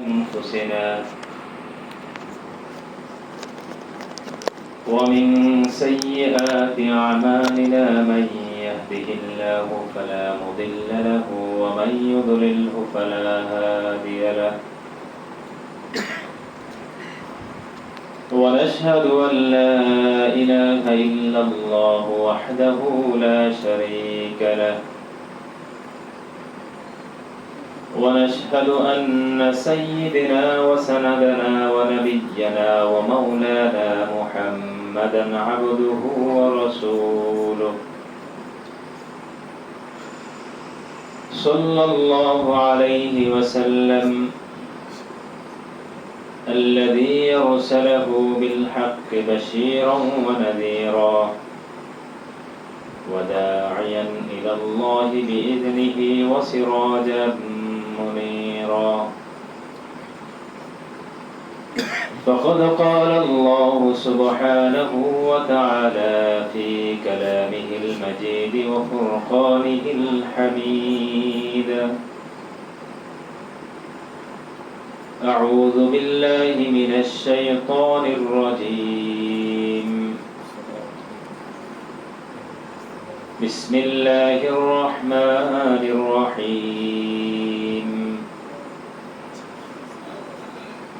أنفسنا ومن سيئات أعمالنا من يهده الله فلا مضل له ومن يضلله فلا هادي له ونشهد أن لا إله إلا الله وحده لا شريك له ونشهد أن سيدنا وسندنا ونبينا ومولانا محمدا عبده ورسوله صلى الله عليه وسلم الذي أرسله بالحق بشيرا ونذيرا وداعيا إلى الله بإذنه وسراجا منيرا فقد قال الله سبحانه وتعالى في كلامه المجيد وفرقانه الحميد أعوذ بالله من الشيطان الرجيم بسم الله الرحمن الرحيم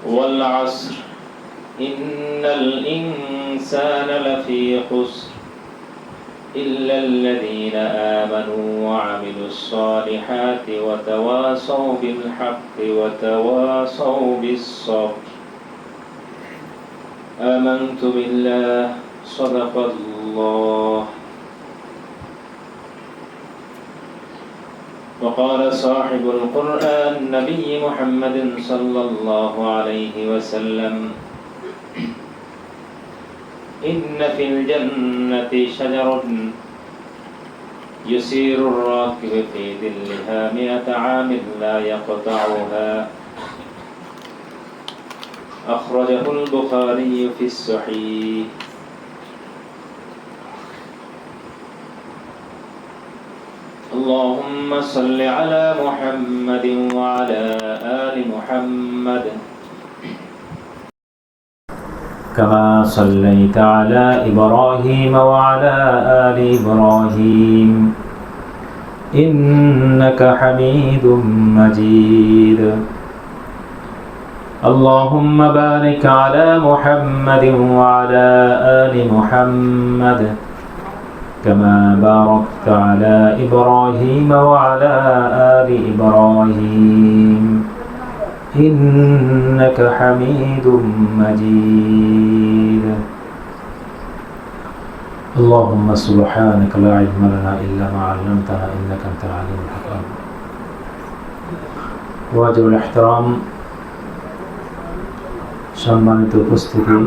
والعصر إن الإنسان لفي خسر إلا الذين آمنوا وعملوا الصالحات وتواصوا بالحق وتواصوا بالصبر آمنت بالله صدق الله وقال صاحب القرآن نبي محمد صلى الله عليه وسلم إن في الجنة شجر يسير الراكب في ظلها 100 عام لا يقطعها أخرجه البخاري في الصحيح اللهم صل على محمد وعلى آل محمد كما صليت على إبراهيم وعلى آل إبراهيم إنك حميد مجيد اللهم بارك على محمد وعلى آل محمد كما باركت على إبراهيم وعلى آل إبراهيم إنك حميد مجيد اللهم سبحانك لا علم لنا إلا ما علمتنا إنك أنت العليم الحكيم واجب الاحترام সম্মানিত উপস্থিতি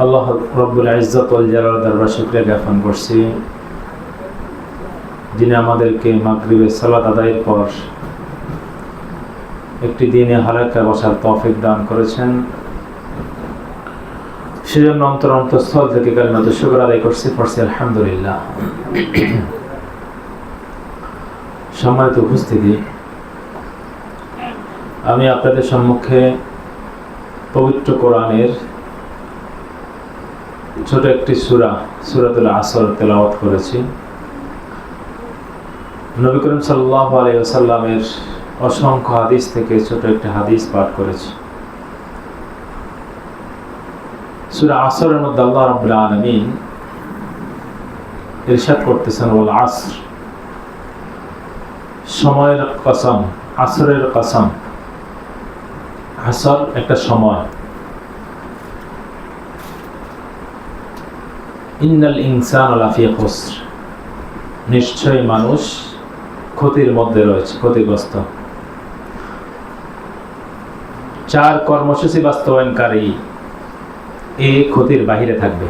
আল্লাহ রব্বুল ইজ্জত ওয়াল জালাল দরবার শুকরিয়া জ্ঞাপন করছি যিনি আমাদেরকে মাগরিবের সালাত আদায়ের পর একটি দিনে হালাকায় বসার তৌফিক দান করেছেন সেজন্য অন্তরস্থল থেকে কালিমাতুশ শুকর আদায় করছি পড়ছি আলহামদুলিল্লাহ সম্মানিত উপস্থিতি আমি আপনাদের সম্মুখে পবিত্র কোরআনের ছোট একটি সূরাতুল আসর তেলাওয়াত করেছি নবী করিম সাল্লাল্লাহু আলাইহি ওয়াসাল্লামের অসংখ্য হাদিস থেকে ছোট একটি হাদিস পাঠ করেছি সূরা আসরের মধ্যে আল্লাহ রাব্বুল আলামিন ইরশাদ করতেছেন ওয়াল আসর সময়ের কসম আসরের কসম আসর একটা সময় ইন্নাল ইনসানা লাফি খুসর নিশ্চয় মানুষ ক্ষতির মধ্যে রয়েছে ক্ষতিগ্রস্ত 4 কর্মসূচি বাস্তবায়নকারী এই ক্ষতির বাহিরে থাকবে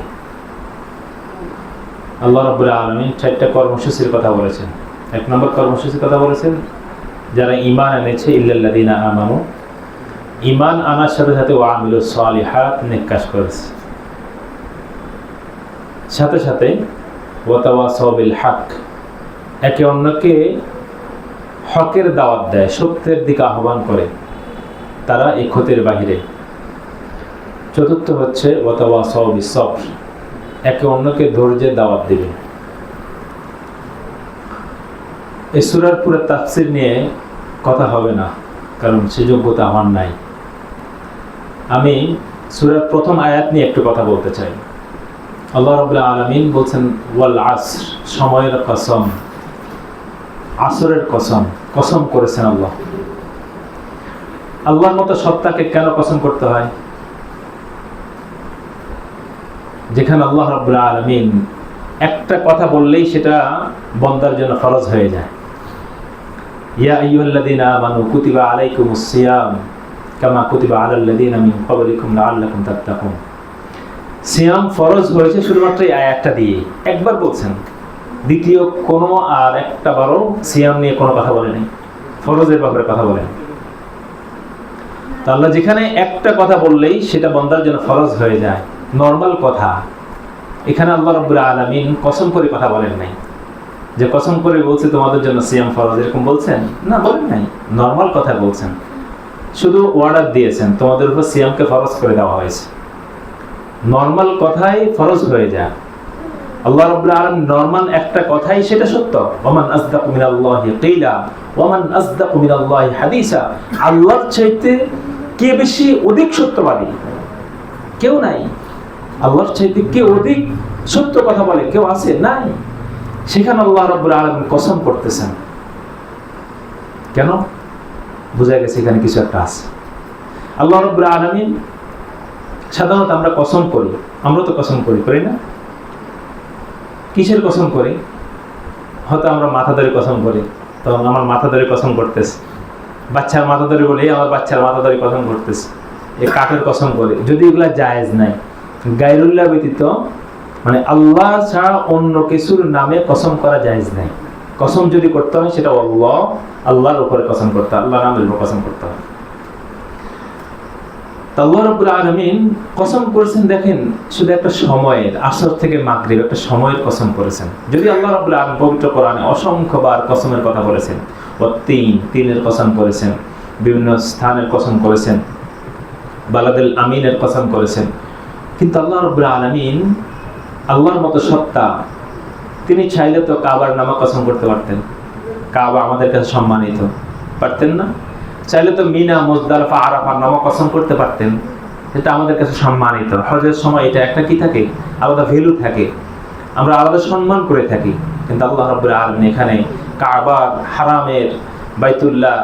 আল্লাহ রাব্বুল আলামিন 4টা কর্মসূচির কথা বলেছেন 1 নম্বর কর্মসূচির কথা বলেছেন যারা ঈমান এনেছে ইল্লাল্লাযিনা আমানু ঈমান আনার সাথে সাথে ওয়া আমিলুস সালিহাত নেক কাজ করেছে সাথে সাথে ওয়া তাওয়াসাউ বিল হক একে অন্যকে হকের দাওয়াত দেয়, সত্যের দিকে আহ্বান করে, তারা এই ক্ষতির বাহিরে। চতুর্থ হচ্ছে ওয়াতাওয়াসাউ বিস-সবর, একে অন্যকে ধৈর্যের দাওয়াত দিবে। এই সূরার পুরো তাফসীর নিয়ে কথা হবে না, কারণ সে যোগ্যতা আমার নাই। আমি সূরার প্রথম আয়াত নিয়ে একটু কথা বলতে চাই। আল্লাহ রাব্বুল আলামিন বলছেন ওয়াল আসর, সময়ের কসম, আসরের কসম, কসম করেছেন আল্লাহ। আল্লাহর মতো সত্তাকে কেন কসম করতে হয়? যেখানে আল্লাহ রাব্বুল আলামিন একটা কথা বললেই সেটা বান্দার জন্য ফরজ হয়ে যায়। ইয়া আইয়ুহাল্লাযীনা আমানু কুতিবা আলাইকুমুস সিয়াম কামা কুতিবা আলাল লাযীনা মিন ক্বাবলিকুম লাআল্লাকুম তাত্তাকুন। সিয়াম ফরজ হয়েছে শুধুমাত্র এই আয়াতটা দিয়ে, একবার বলছেন, দ্বিতীয় কোনো আর একটা বারও সিয়াম নিয়ে কোনো কথা বলেনি, ফরজের ব্যাপারে কথা বলেন। তো আল্লাহ যেখানে একটা কথা বললেই সেটা বান্দার জন্য ফরজ হয়ে যায়, নরমাল কথা। এখানে আল্লাহ রাব্বুল আলামিন কসম করে কথা বলেন নাই, যে কসম করে বলছে তোমাদের জন্য সিয়াম ফরজ, এরকম বলছেন না, বলেন নাই, নরমাল কথা বলছেন। শুধু অর্ডার দিয়েছেন তোমাদের উপর সিয়ামকে ফরজ করে দেওয়া হয়েছে, নরমাল কথাই ফরজ হয়ে যায়। আল্লাহ রাব্বুল আলামিন নরমাল একটা কথাই সেটা সত্য। ওমান আসদাকু মিনাল্লাহি কিলা ওমান আসদাকু মিনাল্লাহি হাদিসা। আল্লাহর চাইতে কে বেশি অধিক সত্যবাদী? কেউ নাই। আল্লাহর চাইতে কে অধিক সত্য কথা বলে কেউ আছে? নাই। সেখানে আল্লাহ রাব্বুল আলামিন কসম করতেছেন কেন? বোঝা গেছে এখানে কিছু একটা আছে। আল্লাহ রাব্বুল আলামিন, সাধারণত আমরা কসম করি, আমরা তো কসম করি, করি না? কিসের কসম করি? হয়তো আমরা মাথা ধরে কসম করি, তখন আমার মাথা ধরে কসম করতেছে। বাচ্চার মাথা ধরে বলে আমার বাচ্চার মাথা ধরে কসম করতেছে। এই কাঠের কসম করি, যদি এগুলা জায়েজ নাই। গায়রুল্লাহ ব্যতীত, মানে আল্লাহ ছাড়া অন্য কিছুর নামে কসম করা জায়েজ নাই। কসম যদি করতে হয় সেটা আল্লাহর উপরে কসম করতে হয়, আল্লাহর নামের উপর কসম করতে হয়। আল্লাহ রাব্বুল আলামিন কসম করেছেন, দেখেন শুধু একটা সময়ের, আসর থেকে মাগরিব একটা সময়ের কসম করেছেন। যদি আল্লাহ রাব্বুল আলামিন পবিত্র কোরআনে অসংখ্যবার কসমের কথা বলেছেন, তিনের কসম করেছেন, বিভিন্ন স্থানের কসম করেছেন, বালাদুল আমিনের কসম করেছেন, কিন্তু আল্লাহ রাব্বুল আলামিন আল্লাহর মতো সত্তা, তিনি চাইলে তো কাবার নামে কসম করতে পারতেন। কাবা আমাদের কাছে সম্মানিত, পারতেন না? চাইলে তো মিনা, মুজদালিফা, আরাফার নামে কসম করতে পারতেন, এটা আমাদের কাছে সম্মানিত। হজের সময় এটা একটা কি থাকে, আলাদা ভ্যালু থাকে, আমরা আলাদা সম্মান করে থাকি। কিন্তু আল্লাহ রাব্বুল আলামিন এখানে কাবার, হারামের, বাইতুল্লাহ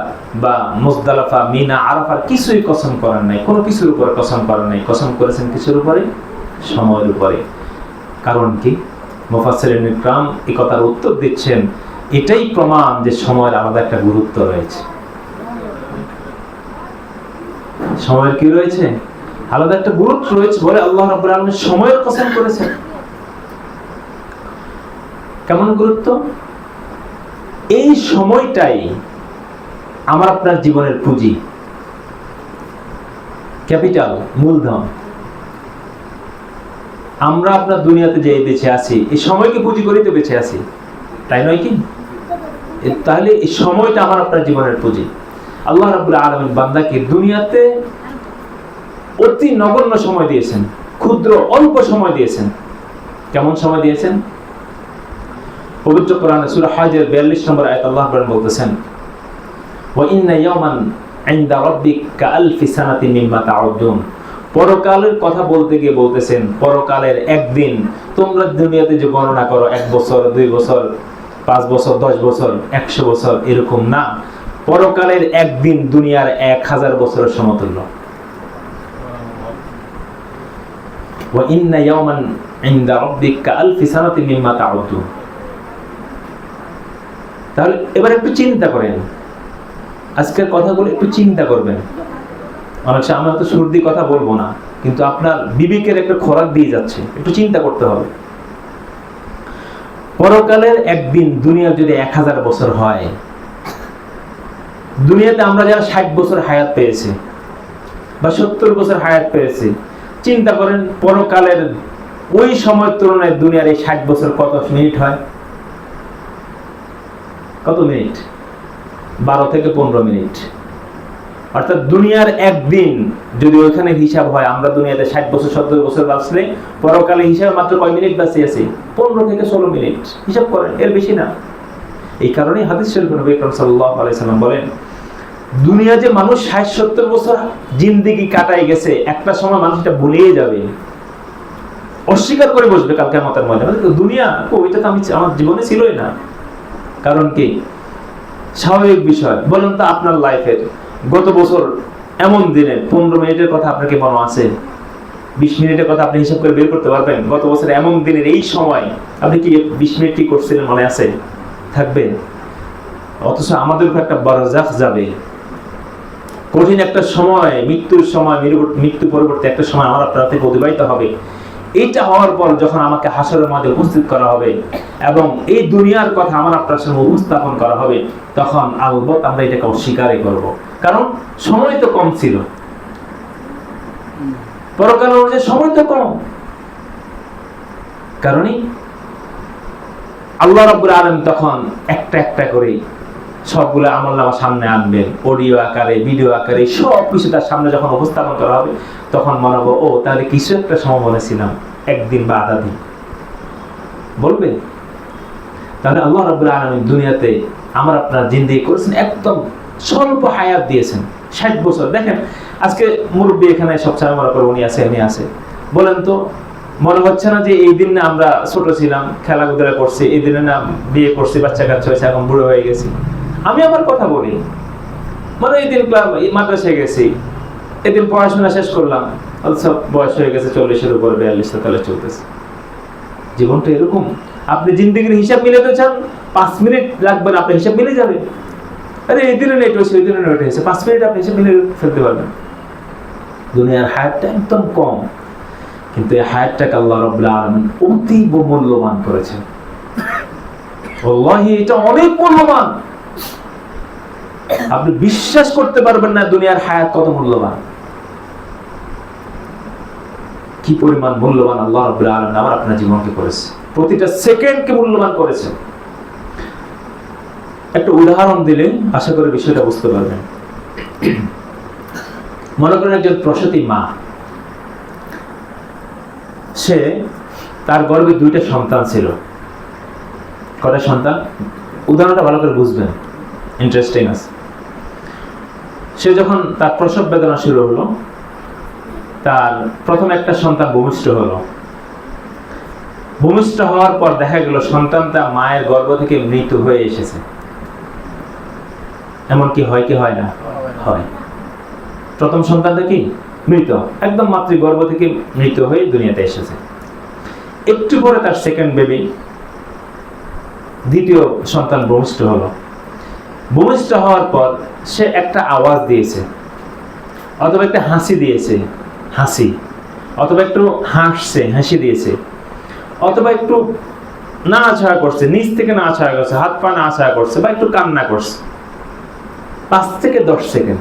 বা মুজদালিফা, মিনা, আরাফার কিছুই কসম করেন নাই, কোনো কিছুর উপরে কসম করেন নাই। কসম করেছেন কিছুর উপরে? সময়ের উপরে। কারণ কি? মুফাসসিরিন ইকরাম এই কথার উত্তর দিচ্ছেন, এটাই প্রমাণ যে সময়ের আলাদা একটা গুরুত্ব রয়েছে। সময়ের কি রয়েছে? আলাদা একটা গুরুত্ব রয়েছে বলে আল্লাহ রাব্বুল আলামিন সময়ের কসম করেছেন। কেমন গুরুত্ব? এই সময়টাই আমার আপনার জীবনের পুঁজি, ক্যাপিটাল, মূলধন। আমরা আপনার দুনিয়াতে যে বেঁচে আছি, এই সময়কে পুঁজি করেই তো বেঁচে আছি, তাই নয় কি? তাহলে এই সময়টা আমার আপনার জীবনের পুঁজি। আল্লাহ রাব্বুল আলামিন বান্দাকে দুনিয়াতে অতি নগণ্য সময় দিয়েছেন, ক্ষুদ্র অল্প সময় দিয়েছেন। কেমন সময় দিয়েছেন? পবিত্র কোরআনে সূরা হজের 42 নম্বর আয়াত আল্লাহ পাক বলতেছেন, ওয়া ইন্না ইয়াওমান ইনদা রাব্বিকা কাআলফি সানাতিন মিম্মা তাউদ্দুন। পরকালের কথা বলতে গিয়ে বলতেছেন, পরকালের একদিন তোমরা দুনিয়াতে যে গণনা করো, 1 বছর, 2 বছর, 5 বছর, 10 বছর, 100 বছর, এরকম না। পরকালের একদিন দুনিয়ার 1000 বছরের সমতুল্য। ওয়া ইন্না ইয়াওমান ইনদা রাব্বিকা কাআলফি সানাতিন মিম্মা তাউদ্দুন। তাহলে এবার একটু চিন্তা করেন, আজকের কথাগুলো একটু চিন্তা করবেন। অনেক সময় আমরা তো সর্দি কথা বলবো না, কিন্তু আপনার বিবেকের একটা খোরাক দিয়ে যাচ্ছে, একটু চিন্তা করতে হবে। পরকালের একদিন দুনিয়ার যদি 1000 বছর হয়, দুনিয়াতে আমরা যারা 60 বছর হায়াত পেয়েছি বা 70 বছর হায়াত পেয়েছি, চিন্তা করেন পরকালের ওই সময়ের তুলনায় দুনিয়ার এই 60 বছর কত মিনিট হয়? কত মিনিট? 12 থেকে 15 মিনিট। অর্থাৎ দুনিয়ার একদিন যদি ওইখানে হিসাব হয়, আমরা দুনিয়াতে 60 বছর 70 বছর বাঁচলে পরকালে হিসাবে মাত্র কয় মিনিট বাঁচি আছি? 15 থেকে 16 মিনিট। হিসাব করেন, এর বেশি না। এই কারণেই হাদিস শরীফে নবী আকরাম সাল্লাল্লাহু আলাইহি সাল্লাম বলেন, দুনিয়া যে মানুষ 60-70 বছর জিন্দেগি কাটায় গেছে, একটা সময় মানুষ এটা ভুলেই যাবে, অস্বীকার করে বসবে কাল কিয়ামতের ময়দানে। দুনিয়া ওইটা তো আমার জীবনে ছিলই না। কারণ কি? স্বাভাবিক বিষয়। বলেন তো আপনার লাইফের গত বছর এমন দিনে 15 মিনিটের কথা আপনার কি মনে আছে? 20 মিনিটের কথা আপনি হিসাব করে বের করতে পারবেন? গত বছর এমন দিনের এই সময় আপনি কি 20 মিনিট কি করছিলেন মনে আছে? থাকবে? অথচ আমাদের উপর একটা বারজাখ যাবে, কঠিন একটা সময়, মৃত্যুর সময়, মৃত্যু পরবর্তী একটা সময় আমার আপনার থেকে অতিবাহিত হবে। এইটা হওয়ার পর যখন আমাকে হাসরের মাঝে উপস্থিত করা হবে এবং এই দুনিয়ার কথা আমার আপনার সামনে উপস্থাপন করা হবে, তখন আলবত আমরা এটাকে অস্বীকারই করব। কারণ সময় তো কম ছিল, পরকাল অনুযায়ী সময় তো কম। কারণই আল্লাহ রাব্বুল আলামিন তখন একটা একটা করে সবগুলো আমলনামা সামনে আনবেন, অডিও আকারে, ভিডিও আকারে, সব কিছু তার সামনে যখন উপস্থাপন করা হবে, তখন মনে হবে, ও তাহলে কিছু একটা সময় বলেছিলাম, একদিন বা আধা দিন বলবে। তাহলে আল্লাহ রাব্বুল আলামিন দুনিয়াতে আমার আপনার জিন্দেগি করেছেন, একদম স্বল্প হায়াত দিয়েছেন, 60 বছর। দেখেন আজকে মুরব্বী এখানে সবসময় মনে করে উনি আছে, বলেন তো মনে হচ্ছে না যে এই দিন না আমরা ছোট ছিলাম, খেলাধুলা করছি, এই দিনে না বিয়ে করছি, বাচ্চা কাচ্চা হয়েছে, এখন বুড়ো হয়ে গেছি। আমি আমার কথা বলি, মানে এই দিন মাদ্রাসায় গেছি, এদিন পড়াশোনা শেষ করলাম, সব বয়স হয়ে গেছে 40-এর উপরে, 42-43 চলতেছে। জীবনটা এরকম। আপনি জিন্দেগির হিসাব মিলাতে চান, 5 মিনিট লাগবে না, আপনার হিসাব মিলে যাবে। আরে এই দিনে নেট হয়েছে, ওই দিনে নেট হয়েছে, 5 মিনিট আপনি হিসাব মিলে ফেলতে পারবেন। দুনিয়ার হায়াতটা একদম কম, কিন্তু এই হায়াতটাকে আল্লাহ রাব্বুল আলামিন অতীব মূল্যবান করেছেন। আল্লাহি এটা অনেক মূল্যবান, আপনি বিশ্বাস করতে পারবেন না দুনিয়ার হায়াত কত মূল্যবান, কি পরিমাণ মূল্যবান আল্লাহ রাব্বুল আলামিন আমার আপনার জীবনকে করেছে, প্রতিটা সেকেন্ডকে মূল্যবান করেছে। একটা উদাহরণ দিলে আশা করি বিষয়টা বুঝতে পারবেন। মনে করেন একজন প্রসূতি মা, সে তার গর্ভে 2টা সন্তান ছিল। কয়টা সন্তান? উদাহরণটা ভালো করে বুঝবেন, ইন্টারেস্টিং আছে। সে যখন তার প্রসব বেদনা শুরু হলো, তার প্রথম একটা সন্তান ভূমিষ্ঠ হলো। ভূমিষ্ঠ হওয়ার পর দেখা গেল সন্তানটা মায়ের গর্ভ থেকে মৃত হয়ে এসেছে। এমন কি হয় কি হয় না? হয়। প্রথম সন্তানটা কি মৃত, একদম মাতৃগর্ভ থেকে মৃত হয়ে দুনিয়াতে এসেছে। একটু পরে তার সেকেন্ড বেবি, দ্বিতীয় সন্তান ভূমিষ্ঠ হলো। ভূমিষ্ঠ হওয়ার পর সে একটা আওয়াজ দিয়েছে, অথবা একটা হাসি দিয়েছে, হাসি, অথবা একটু হাসছে, হাসি দিয়েছে, অথবা একটু নাড়াচাড়া করছে, নিচ থেকে নাড়াচাড়া করছে, হাত পা নাড়াচাড়া করছে, বা একটু কান্না করছে। 5 থেকে 10 সেকেন্ড।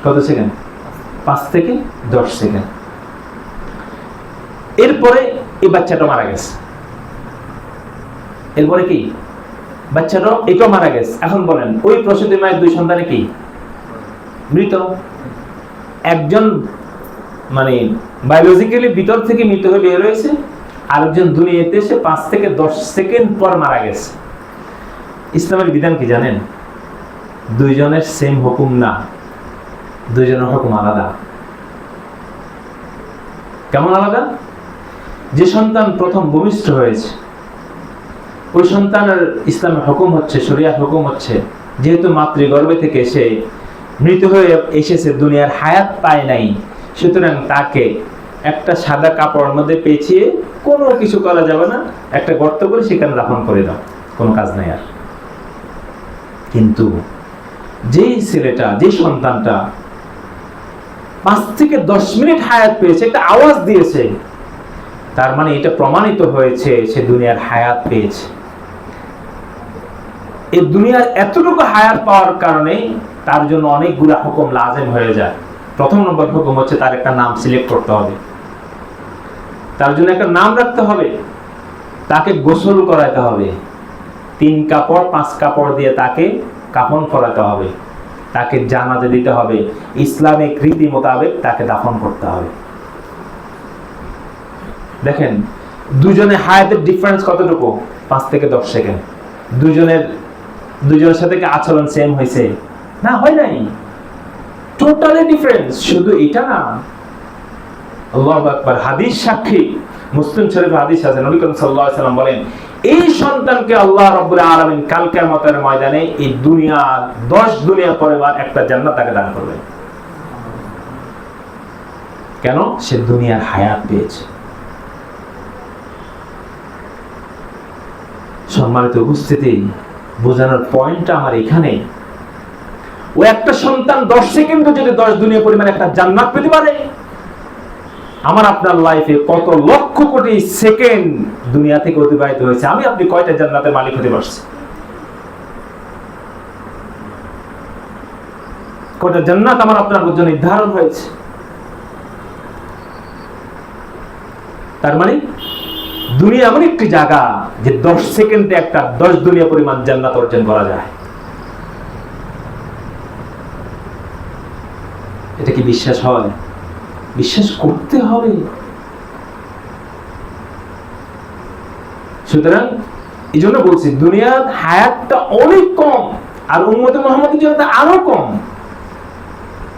কত সেকেন্ড? 5 থেকে 10 সেকেন্ড। এরপরে এই বাচ্চাটা মারা গেছে। এরপরে কি? বাচ্চাটা এটাও মারা গেছে। এখন বলেন ওই প্রসূতি মায়ের 2 সন্তানে কি মৃত? একজন মানে বায়োলজিক্যালি ভিতর থেকে মৃত হয়ে বের হয়েছে, আরেকজন দুনিয়াতে এসে 5 থেকে 10 সেকেন্ড পর মারা গেছে। ইসলামের বিধান কি জানেন? 2 জনের সেম হুকুম না, 2 জনের হুকুম আলাদা। কেমন আলাদা? যে সন্তান প্রথম ভূমিষ্ঠ হয়েছে, ওই সন্তানের ইসলামের হুকুম হচ্ছে, শরিয়ার হুকুম হচ্ছে, যেহেতু মাতৃগর্ভে থেকে সে মৃত হয়ে এসেছে, দুনিয়ার হায়াত পায় নাই, সুতরাং তাকে একটা সাদা কাপড়ের মধ্যে পেঁচিয়ে কোনো কিছু করা যাবে না, একটা গর্ত করে সেখানে দাফন করে দাও, কোনো কাজ নাই আর। কিন্তু যেই ছেলেটা, যে সন্তানটা 5 থেকে 10 মিনিট হায়াত পেয়েছে, একটা আওয়াজ দিয়েছে, তার মানে এটা প্রমাণিত হয়েছে সে দুনিয়ার হায়াত পেয়েছে। এই দুনিয়ার এতটুকু হায়াত পাওয়ার কারণে তার জন্য অনেকগুলো হুকুম লাজিম হয়ে যায়। প্রথম নম্বর হুকুম হচ্ছে তার একটা নাম সিলেক্ট করতে হবে, তার জন্য একটা নাম রাখতে হবে, তাকে গোসল করাতে হবে, 3 কাপড় 5 কাপড় দিয়ে তাকে কাফন পরাতে হবে, তাকে জানাজা দিতে হবে, ইসলামিক রীতি মোতাবেক তাকে দাফন করতে হবে। দেখেন দুজনে হায়াতের ডিফারেন্স কতটুকু, 5 থেকে 10 সেকেন্ড। দুজনের সাথে কি আচরণ সেম হয়েছে? না, হয় নাই, টোটালি ডিফারেন্স। শুধু এটা না, আল্লাহু আকবার, হাদিস সাক্ষী, মুসলিম শরীফে হাদিস আছে, নবী করিম সাল্লাল্লাহু আলাইহি সাল্লাম বলেন, এই সন্তানকে আল্লাহ রাব্বুল আলামিন কাল কিয়ামতের ময়দানে এই দুনিয়ার 10 দুনিয়া পরিবার একটা জান্নাত তাকে দান করবে। কেন? সে দুনিয়ার হায়াত পেয়েছে। সম্মানিত উপস্থিতি, বোঝানোর পয়েন্টটা আমার এখানে, ও একটা সন্তান 10 সেকেন্ডে যদি 10 দুনিয়া পরিমাণ একটা জান্নাত পেতে পারে, আমার আপনার লাইফে কত লক্ষ কোটি সেকেন্ড দুনিয়া থেকে অতিবাহিত হয়েছে, আমি আপনি কয়টা জান্নাতের মালিক হতে পারছি? কয়টা জান্নাত আমার আপনার জন্য নির্ধারণ হয়েছে? তার মানে দুনিয়া এমন একটি জায়গা যে 10 সেকেন্ডে একটা 10 দুনিয়া পরিমাণ জান্নাত অর্জন করা যায়। এটা কি বিশ্বাস হয়? বিশ্বাস করতে হবে। সুতরাং এই জন্য বলছি, দুনিয়ার হায়াতটা অনেক কম, আর উম্মতে মুহাম্মদের জন্য আরো কম,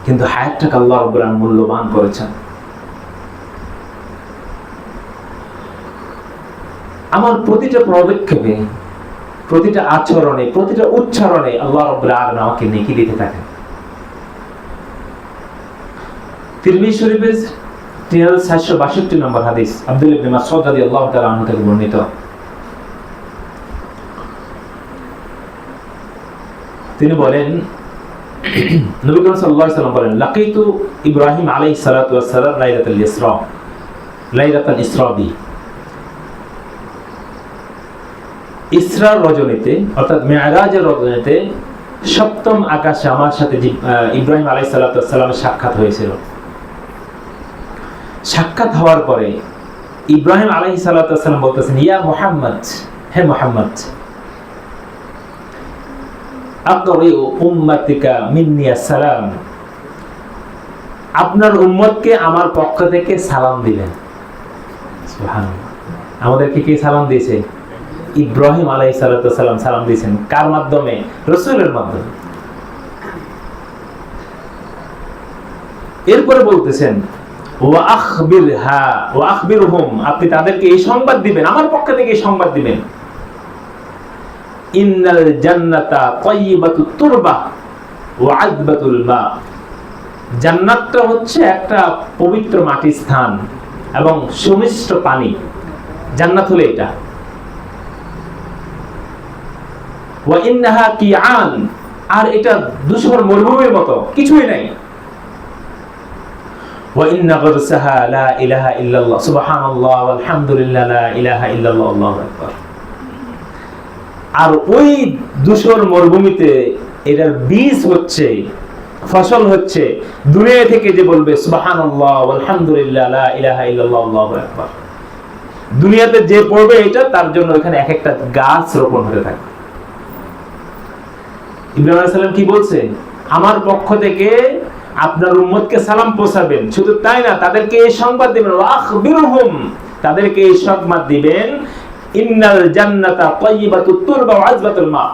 কিন্তু হায়াতটাকে আল্লাহ রাব্বুল আলামিন মূল্যবান করেছেন। আমার প্রতিটা পদক্ষেপে, প্রতিটা আচরণে, প্রতিটা উচ্চারণে আল্লাহ রাব্বুল আলামিন আমাকে নেকি দিতে থাকেন। তিরমিজি শরীফের 3762 নম্বর হাদিস, আব্দুল্লাহ ইবনে মাসউদ রাদিয়াল্লাহু তাআলা আনহু থেকে বর্ণিত। তিনি বলেন, নবী করিম সাল্লাল্লাহু আলাইহি ওয়াসাল্লাম বলেন, লাকিতু ইব্রাহিম আলাইহিস সালাতু ওয়াস সালাম লাইলাতুল ইসরা বি। ইসরার রজনীতে, অর্থাৎ মেরাজের রজনীতে 7ম আকাশে আমার সাথে ইব্রাহিম আলাইহিস সালাতু ওয়াস সালামের সাক্ষাৎ হয়েছিল। সাক্ষাৎ হওয়ার পরে ইব্রাহিম আলাইহিস সালাতু ওয়াস সালাম বলতেছেন, ইয়া মুহাম্মদ, হে মুহাম্মদ, আকরি উম্মতিকা মিন্নি আসসালাম, আপনার উম্মতকে আমার পক্ষ থেকে সালাম দিবেন। সুবহানাল্লাহ। আমাদেরকে কে সালাম দিয়েছে? ইব্রাহিম আলাইহিস সালাতু ওয়াস সালাম সালাম দিয়েছেন। কার মাধ্যমে? রাসূলের মাধ্যমে। এরপরে বলতেছেন, ওয়া আখবিরহা ওয়া আখবিরহুম, আপনি তাদেরকে এই সংবাদ দিবেন, আমার পক্ষ থেকে এই সংবাদ দিবেন, ইন্নাল জান্নাতা তাইয়্যিবাতুত তুরবা ওয়া আযবাতুল মা, জান্নাতটা হচ্ছে একটা পবিত্র মাটির স্থান এবং সুমিষ্ট পানি। জান্নাত হলো এটা। ওয়া ইন্নাহা কিআন, আর এটা ধূসর মরুভূমির মতো, কিছুই নাই। ওয়া ইন্না গারসাহা লা ইলাহা ইল্লাল্লাহ, সুবহানাল্লাহ ওয়ালহামদুলিল্লাহ লা ইলাহা ইল্লাল্লাহ আল্লাহু আকবার। আর ওই ধূসর মরুভূমিতে এটার বীজ হচ্ছে, ফসল হচ্ছে, দুনিয়া থেকে যে বলবে সুবহানাল্লাহ ওয়ালহামদুলিল্লাহ লা ইলাহা ইল্লাল্লাহ আল্লাহু আকবার, দুনিয়াতে যে পড়বে এটা, তার জন্য এখানে এক একটা গাছ রোপণ হতে থাকে। ইব্রাহিম আলাইহিস সালাম কি বলছে? আমার পক্ষ থেকে আপনার উম্মতকে সালাম পৌঁছাবেন। শুধু তাই না, তাদেরকে এই সংবাদ দিবেন, ওয়া আখবিরহুম, তাদেরকে এই সংবাদ দিবেন, ইন্নাল জান্নাতা তাইয়্যিবাতুত তুরবা ওয়া আযবাতুল মা,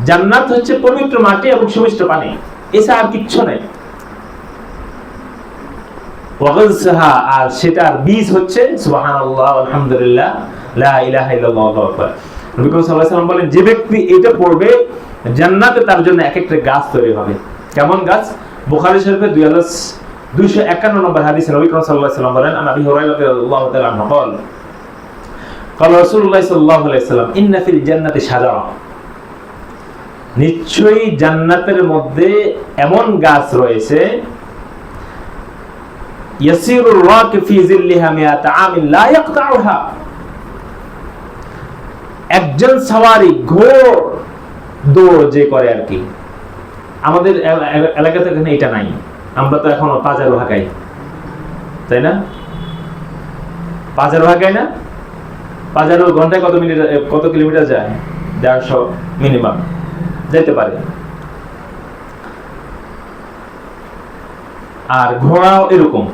জান্নাত হচ্ছে পবিত্র মাটি এবং সুমিষ্ট পানি, এছাড়া আর কিচ্ছু নেই। ওয়া গারসাহা, আর সেটার বীজ হচ্ছে সুবহানাল্লাহ আলহামদুলিল্লাহ লা ইলাহা ইল্লাল্লাহ আল্লাহু আকবার। নবী করিম সাল্লাল্লাহু আলাইহি ওয়াসাল্লাম বলেন, যে ব্যক্তি এটা পড়বে, জান্নাতে তার জন্য এক একটা গাছ তৈরি হবে। কেমন গাছ? বুখারী শরীফে 2251 নম্বর হাদিসে নবী করিম সাল্লাল্লাহু আলাইহি ওয়াসাল্লাম বলেন, আবি হুরায়রা রাদিয়াল্লাহু তাআলা আনহু قال قال রাসূলুল্লাহ সাল্লাল্লাহু আলাইহি ওয়াসাল্লাম, ইন্না ফিল জান্নাতি শাজারা, নিশ্চয়ই জান্নাতের মধ্যে এমন গাছ রয়েছে, ইয়াসিরুর রাকিব ফি জিল্লিহা মিআতা আমিন লা ইয়াকতাউহা, একজন সওয়ারি ঘোড় দৌড় যে করে আর কি, আমাদের এলাকাতে এখানে এটা নাই, আমরা তো এখনো পাজারো হাঁকাই, তাই না? পাজারো হাঁকাই না? পাজারো ঘন্টায় কত কিলোমিটার যায়? 150 মিনিমাম। যেতে পারে। আর ঘোড়াও এরকম,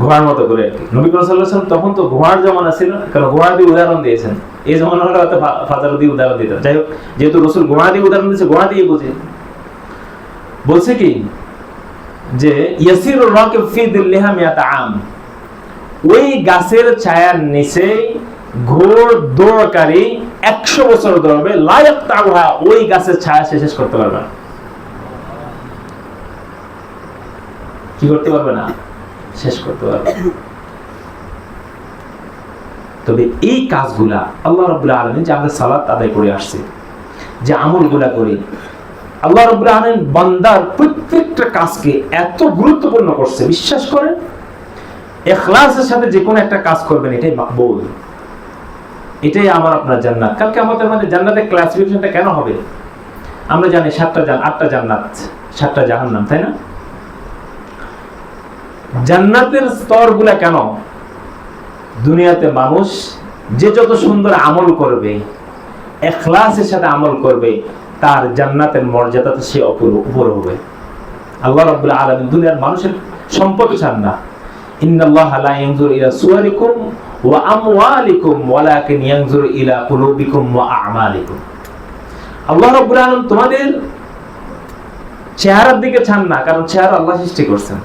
ঘোড়ার মতো করে আর কি। নবী করিম সাল্লাল্লাহু আলাইহি ওয়াসাল্লাম তখন তো ঘোড়ার জমানা ছিল, কারণ ঘোড়া দিয়ে উদাহরণ দিয়েছেন। এই জমানা হলে হয়তো ফাজার দিয়ে উদাহরণ দিতেন। যাই হোক, যেহেতু রাসূল ঘোড়া দিয়ে উদাহরণ দিয়েছে, ঘোড়া দিয়ে বুঝে বলছে কি যে ইয়াসিরুর রাকিব ফি দিল্লিহা মিয়াত আম, ওই গাছের ছায়ার নিচে ঘোড় দৌড়কারী 100 বছর দৌড়বে, লা ইয়াকতাউহা, ওই গাছের ছায়া শেষ করতে পারবে না। কি করতে পারবে না? শেষ করতে পারবে। তবে এই কাজগুলা আল্লাহ রাব্বুল আলামিন যে আমরা সালাত আদায় করে আসছি, যে আমলগুলা করি, আল্লাহ রাব্বুল আলামিন বান্দার প্রত্যেকটা কাজকে এত গুরুত্বপূর্ণ করছে। বিশ্বাস করেন, ইখলাসের সাথে যে কোনো একটা কাজ করবেন, এটাই মাকবুল, এটাই আমার আপনার জান্নাত। কালকে আমাদের মানে জান্নাতের ক্লাসিফিকেশনটা কেন হবে? আমরা জানি 8টা জান্নাত, 7টা জাহান্নাম, তাই না? জান্নাতের স্তরগুলা কেন? দুনিয়াতে মানুষ যে যত সুন্দর আমল করবে, ইখলাসের সাথে আমল করবে, তার জান্নাতের মর্যাদা তো সে উপর হবে। আল্লাহ রাব্বুল আলামিন দুনিয়ার মানুষের সম্পদ চান না। ইন্নাল্লাহা লা ইয়ানজুরু ইলা সুওয়ারিকুম ওয়া আমওয়ালিকুম ওয়ালাকিন ইয়ানজুরু ইলা কুলুবিকুম ওয়া আ'মালিকুম। আল্লাহ রাব্বুল আলামিন তোমাদের চেহারার দিকে চান না, কারণ চেহারা আল্লাহ সৃষ্টি করেছেন।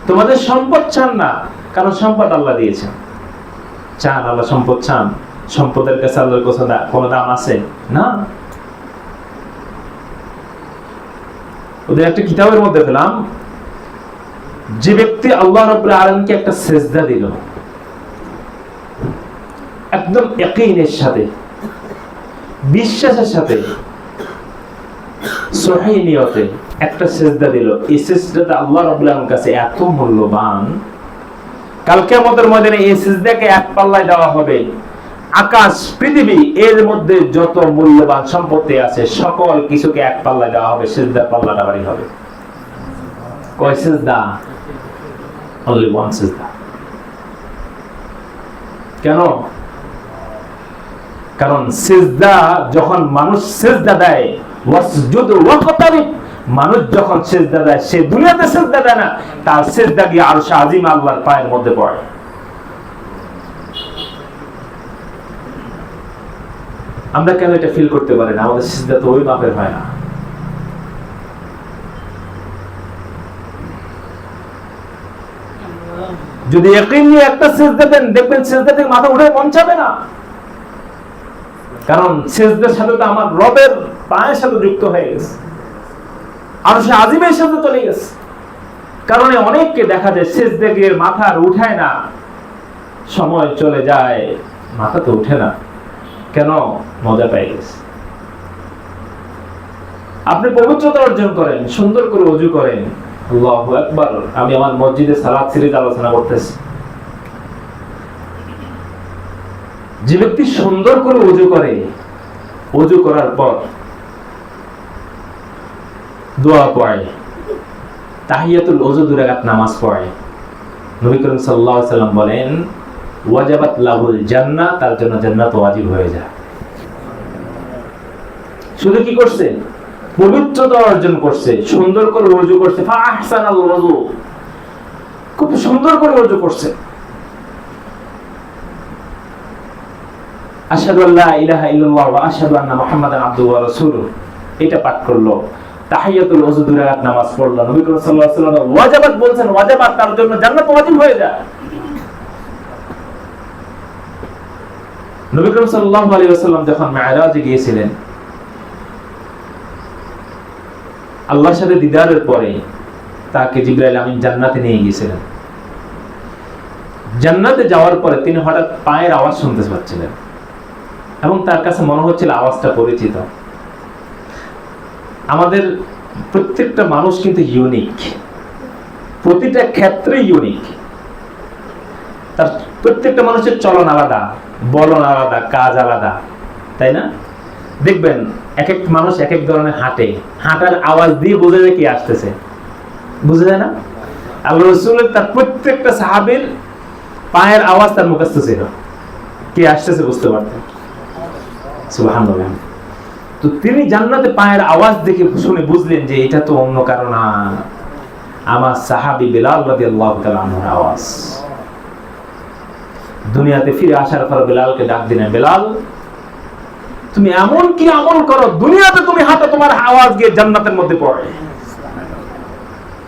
তোমাদের সম্পদ চান না, কারণ সম্পদ আল্লাহ দিয়েছেন। চান আল্লাহ সম্পদ চান? সম্পদের কাছে আল্লাহর কোনো দাম আছে? না। ওদের একটা কিতাবের মধ্যে পেলাম, যে ব্যক্তি আল্লাহ রাব্বুল আলামিনকে একটা সিজদা দিল, একদম ইয়াকিনের সাথে, বিশ্বাসের সাথে, সহিহ নিয়তে একটা সিজদা দিল, এই সিজদাটা আল্লাহ রাব্বুল আলামিনের কাছে এত মূল্যবান, কাল কিয়ামতের ময়দানে এই সিজদাকে এক পাল্লায় দেওয়া হবে। আকাশ পৃথিবী এর মধ্যে যত মূল্যবান সম্পত্তি আছে, সকল কিছুকে এক পাল্লায় দেওয়া হবে, সিজদার পাল্লাটা ভারী হবে। কয় সিজদা? only one সিজদা। কেন? কারণ সিজদা যখন মানুষ সিজদা দেয়, ওয়াসজুদু ওয়াকতারিব, মানুষ যখন সিজদা দেয়, সে দুনিয়াতে সিজদা দেয় না, তার সিজদা গিয়ে আরশে আজিম আল্লাহর পায়ের মধ্যে পড়ে। আমরা কেন এটা ফিল করতে পারি না? আমাদের সিজদা তো ওই মাপের হয় না। যদি ইয়াকিন নিয়ে একটা সিজদা দেন, দেখবেন সিজদা থেকে মাথা উঠে মন চাবে না, কারণ সিজদার সাথে তো আমার রবের পায়ের সাথে যুক্ত হয়ে গেছে, আরশে আজিমের সাথে চলে গেছে। কারণে অনেককে দেখা যায় সিজদা গিয়ে মাথা আর উঠায় না, সময় চলে যায়, মাথা তো উঠে না। কেন? মজা পেয়ে গেছে। আপনি পবিত্রতা অর্জন করেন, সুন্দর করে ওযু করেন, আল্লাহু আকবার। আমি আমার মসজিদে সালাত সিরিজ আলোচনা করতেছি। যে ব্যক্তি সুন্দর করে ওযু করে, ওযু করার পর দোয়া পড়ে, তাহিয়াতুল ওযু 2 রাকাত নামাজ পড়ে, নবী করিম সাল্লাল্লাহু আলাইহি ওয়াসাল্লাম বলেন ওয়াজাবাত লাহুল জান্নাহ, তার জন্য জান্নাত ওয়াজিব হয়ে যায়। শুধু কি করছে? পবিত্রতা অর্জন করছে, সুন্দর করে ওযু করছে, ফা আহসানাল ওযু, খুব সুন্দর করে ওযু করছে। আশহাদু আল্লা ইলাহা ইল্লাল্লাহ ওয়া আশহাদু আন্না মুহাম্মাদান আবদুহু ওয়া রাসূলুহু, এটা পাঠ করলো, তাহিয়াতুল ওযু 2 রাকাত নামাজ পড়লো, নবী করিম সাল্লাল্লাহু আলাইহি ওয়াসাল্লাম ওয়াজাবাত বলছেন, ওয়াজাবাত তার জন্য জান্নাত ওয়াজিব হয়ে যায়। নবী করিম সাল্লাল্লাহু আলাইহি ওয়াসাল্লাম যখন মিরাজে গিয়েছিলেন, আল্লাহর সাথে দিদারের পরে তাকে জিবরাইল আমিন জান্নাতে নিয়ে গিয়েছিলেন। জান্নাতে যাওয়ার পরে তিনি হঠাৎ পায়ের আওয়াজ শুনতে পাচ্ছিলেন এবং তার কাছে মনে হচ্ছিল আওয়াজটা পরিচিত। আমাদের প্রত্যেকটা মানুষ কিন্তু ইউনিক, প্রতিটা ক্ষেত্রে ইউনিক। তার প্রত্যেকটা মানুষের চলন আলাদা, বলন আলাদা, কাজ আলাদা, তাই না? দেখবেন এক এক মানুষ এক এক ধরনের হাঁটে, হাঁটার আওয়াজ দিয়ে বোঝা যায় কি আসতেছে, বুঝা যায় না? আল্লাহ রাসূলের তার প্রত্যেকটা সাহাবীর পায়ের আওয়াজ তার মুখস্থ ছিল, কি আসতেছে বুঝতে পারতেন। সুবহানাল্লাহ। তো তিনি জান্নাতে পায়ের আওয়াজ দেখে শুনে বুঝলেন যে এটা তো অন্য কারো না, আমার সাহাবী বেলাল রাদিয়াল্লাহু তাআলা আনহুর আওয়াজ। দুনিয়াতে ফিরে আসার পর বেলালকে ডাক দিলেন, বেলাল তুমি এমন কি আমল করো দুনিয়াতে তুমি হাঁটো তোমার আওয়াজ গিয়ে জান্নাতের মধ্যে পড়ে,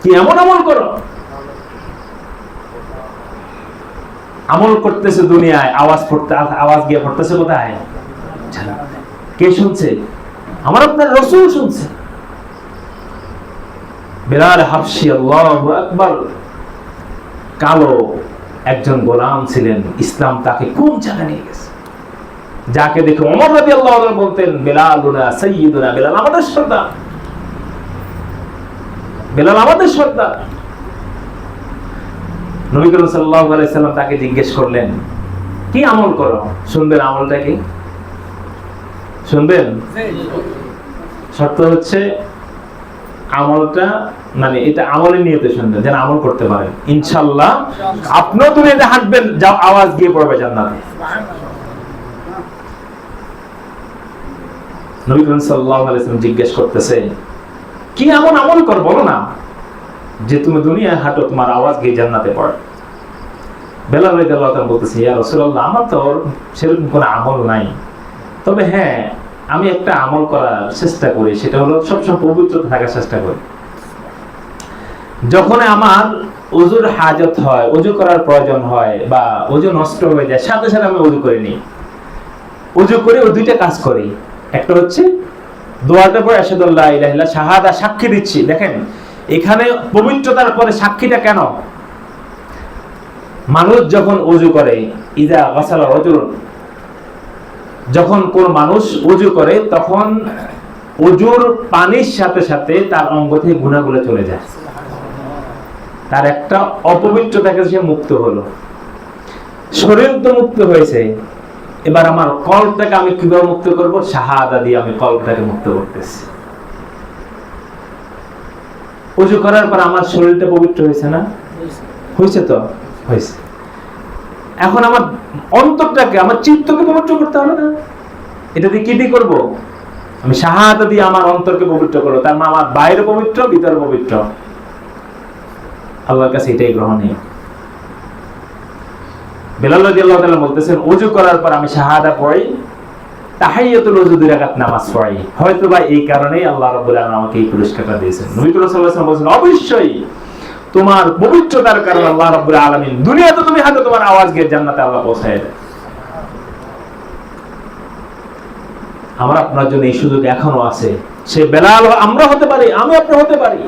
কি এমন আমল করো? আমল করতেছে দুনিয়ায়, আওয়াজ গিয়ে পড়তেছে কোথায়? কে শুনছে? আমার আপনার রাসূল শুনছে। বেলাল হাবশী, আল্লাহু আকবার, কালো একজন গোলাম ছিলেন, ইসলাম তাকে কোন জায়গায় নিয়ে গেছে, যাকে দেখে ওমর রাদিয়াল্লাহু আনহু বলতেন বেলালুনা সাইয়্যিদুনা, বেলাল আমাদের সর্দার, বেলাল আমাদের সর্দার। নবী করিম সাল্লাল্লাহু আলাইহি সাল্লাম তাকে জিজ্ঞেস করলেন কি আমল করো? শুনবেন আমলটা কি? শুনবেন? শর্ত হচ্ছে আমলটা মানে এটা আমলের নিয়তে শুনবেন, যেন আমল করতে পারেন। ইনশাআল্লাহ আপনিও দুনিয়াতে হাঁটবেন, যাও আওয়াজ গিয়ে পড়বে জান্নাতে। নবী করিম সাল্লাল্লাহু আলাইহি সাল্লাম জিজ্ঞেস করতেছে কি এমন আমল কর, বলো না, যে তুমি দুনিয়ায় হাঁটো তোমার আওয়াজ গিয়ে জান্নাতে পড়ে। বেলাল রাদিয়াল্লাহু তাআলা বলতেছে, ইয়া রাসূলুল্লাহ, আমার তো সেরকম কোনো আমল নাই, তবে হ্যাঁ আমি একটা আমল করার চেষ্টা করি, সেটা হলো সবসময় পবিত্র থাকার চেষ্টা করি। যখন আমার ওযুর হাজত হয়, ওযু করার প্রয়োজন হয় বা ওযু নষ্ট হয়ে যায়, সাথে সাথে আমি ওযু করে নিই। ওযু করে ওই দুইটা কাজ করি, একটা হচ্ছে দোয়াটা পড়ে আশহাদু আল্লা ইলাহা ইল্লাল্লাহ, শাহাদা, সাক্ষী দিচ্ছি। দেখেন এখানে পবিত্রতার পরে সাক্ষীটা কেন? মানুষ যখন ওযু করে, ইযা গাসালা রাজুল, যখন কোন মানুষ ওযু করে তখন ওযুর পানির সাথে সাথে তার অঙ্গ থেকে গুনাহগুলো চলে যায়, তার একটা অপবিত্রতা থেকে সে মুক্ত হলো, শরীর তো মুক্ত হয়েছে, এবার আমার কলবটাকে আমি কিভাবে মুক্ত করব? শাহাদা দিয়ে আমি কলবটাকে মুক্ত করতেছি। ওযু করার পর আমার শরীরটা পবিত্র হয়েছে না? হয়েছে তো? হয়েছে। এখন আমার অন্তরটাকে, আমার চিত্তকে পবিত্র করতে হবে না? এটা দিয়ে কি দিয়ে করবো? আমি শাহাদা দিয়ে আমার অন্তরকে পবিত্র করবো, তার মানে আমার বাইরে পবিত্র, ভিতরে পবিত্র। আল্লাহর কাছে এটাই গ্রহণীয়। বেলাল রাদিয়াল্লাহু তাআলা বলতেছেন, ওযু করার পর আমি শাহাদা পড়ি, তাহিয়াতুল ওযু 2 রাকাত নামাজ পড়ি। হয়তো বা এই কারণেই আল্লাহ রাব্বুল আলামিন আমাকে এই পুরস্কারটা দিয়েছেন। নবী করিম সাল্লাল্লাহু আলাইহি ওয়াসাল্লাম বলেছেন, অবশ্যই তোমার পবিত্রতার কারণে আল্লাহ রাব্বুল আলামিন দুনিয়াতে তুমি হাঁটো তোমার আওয়াজ গিয়ে জান্নাতে আল্লাহ পৌঁছায় দেয়। আমার আপনার জন্য এই সুযোগ এখনো আছে। সে বেলাল আমরা হতে পারি, আমি আপনি হতে পারি।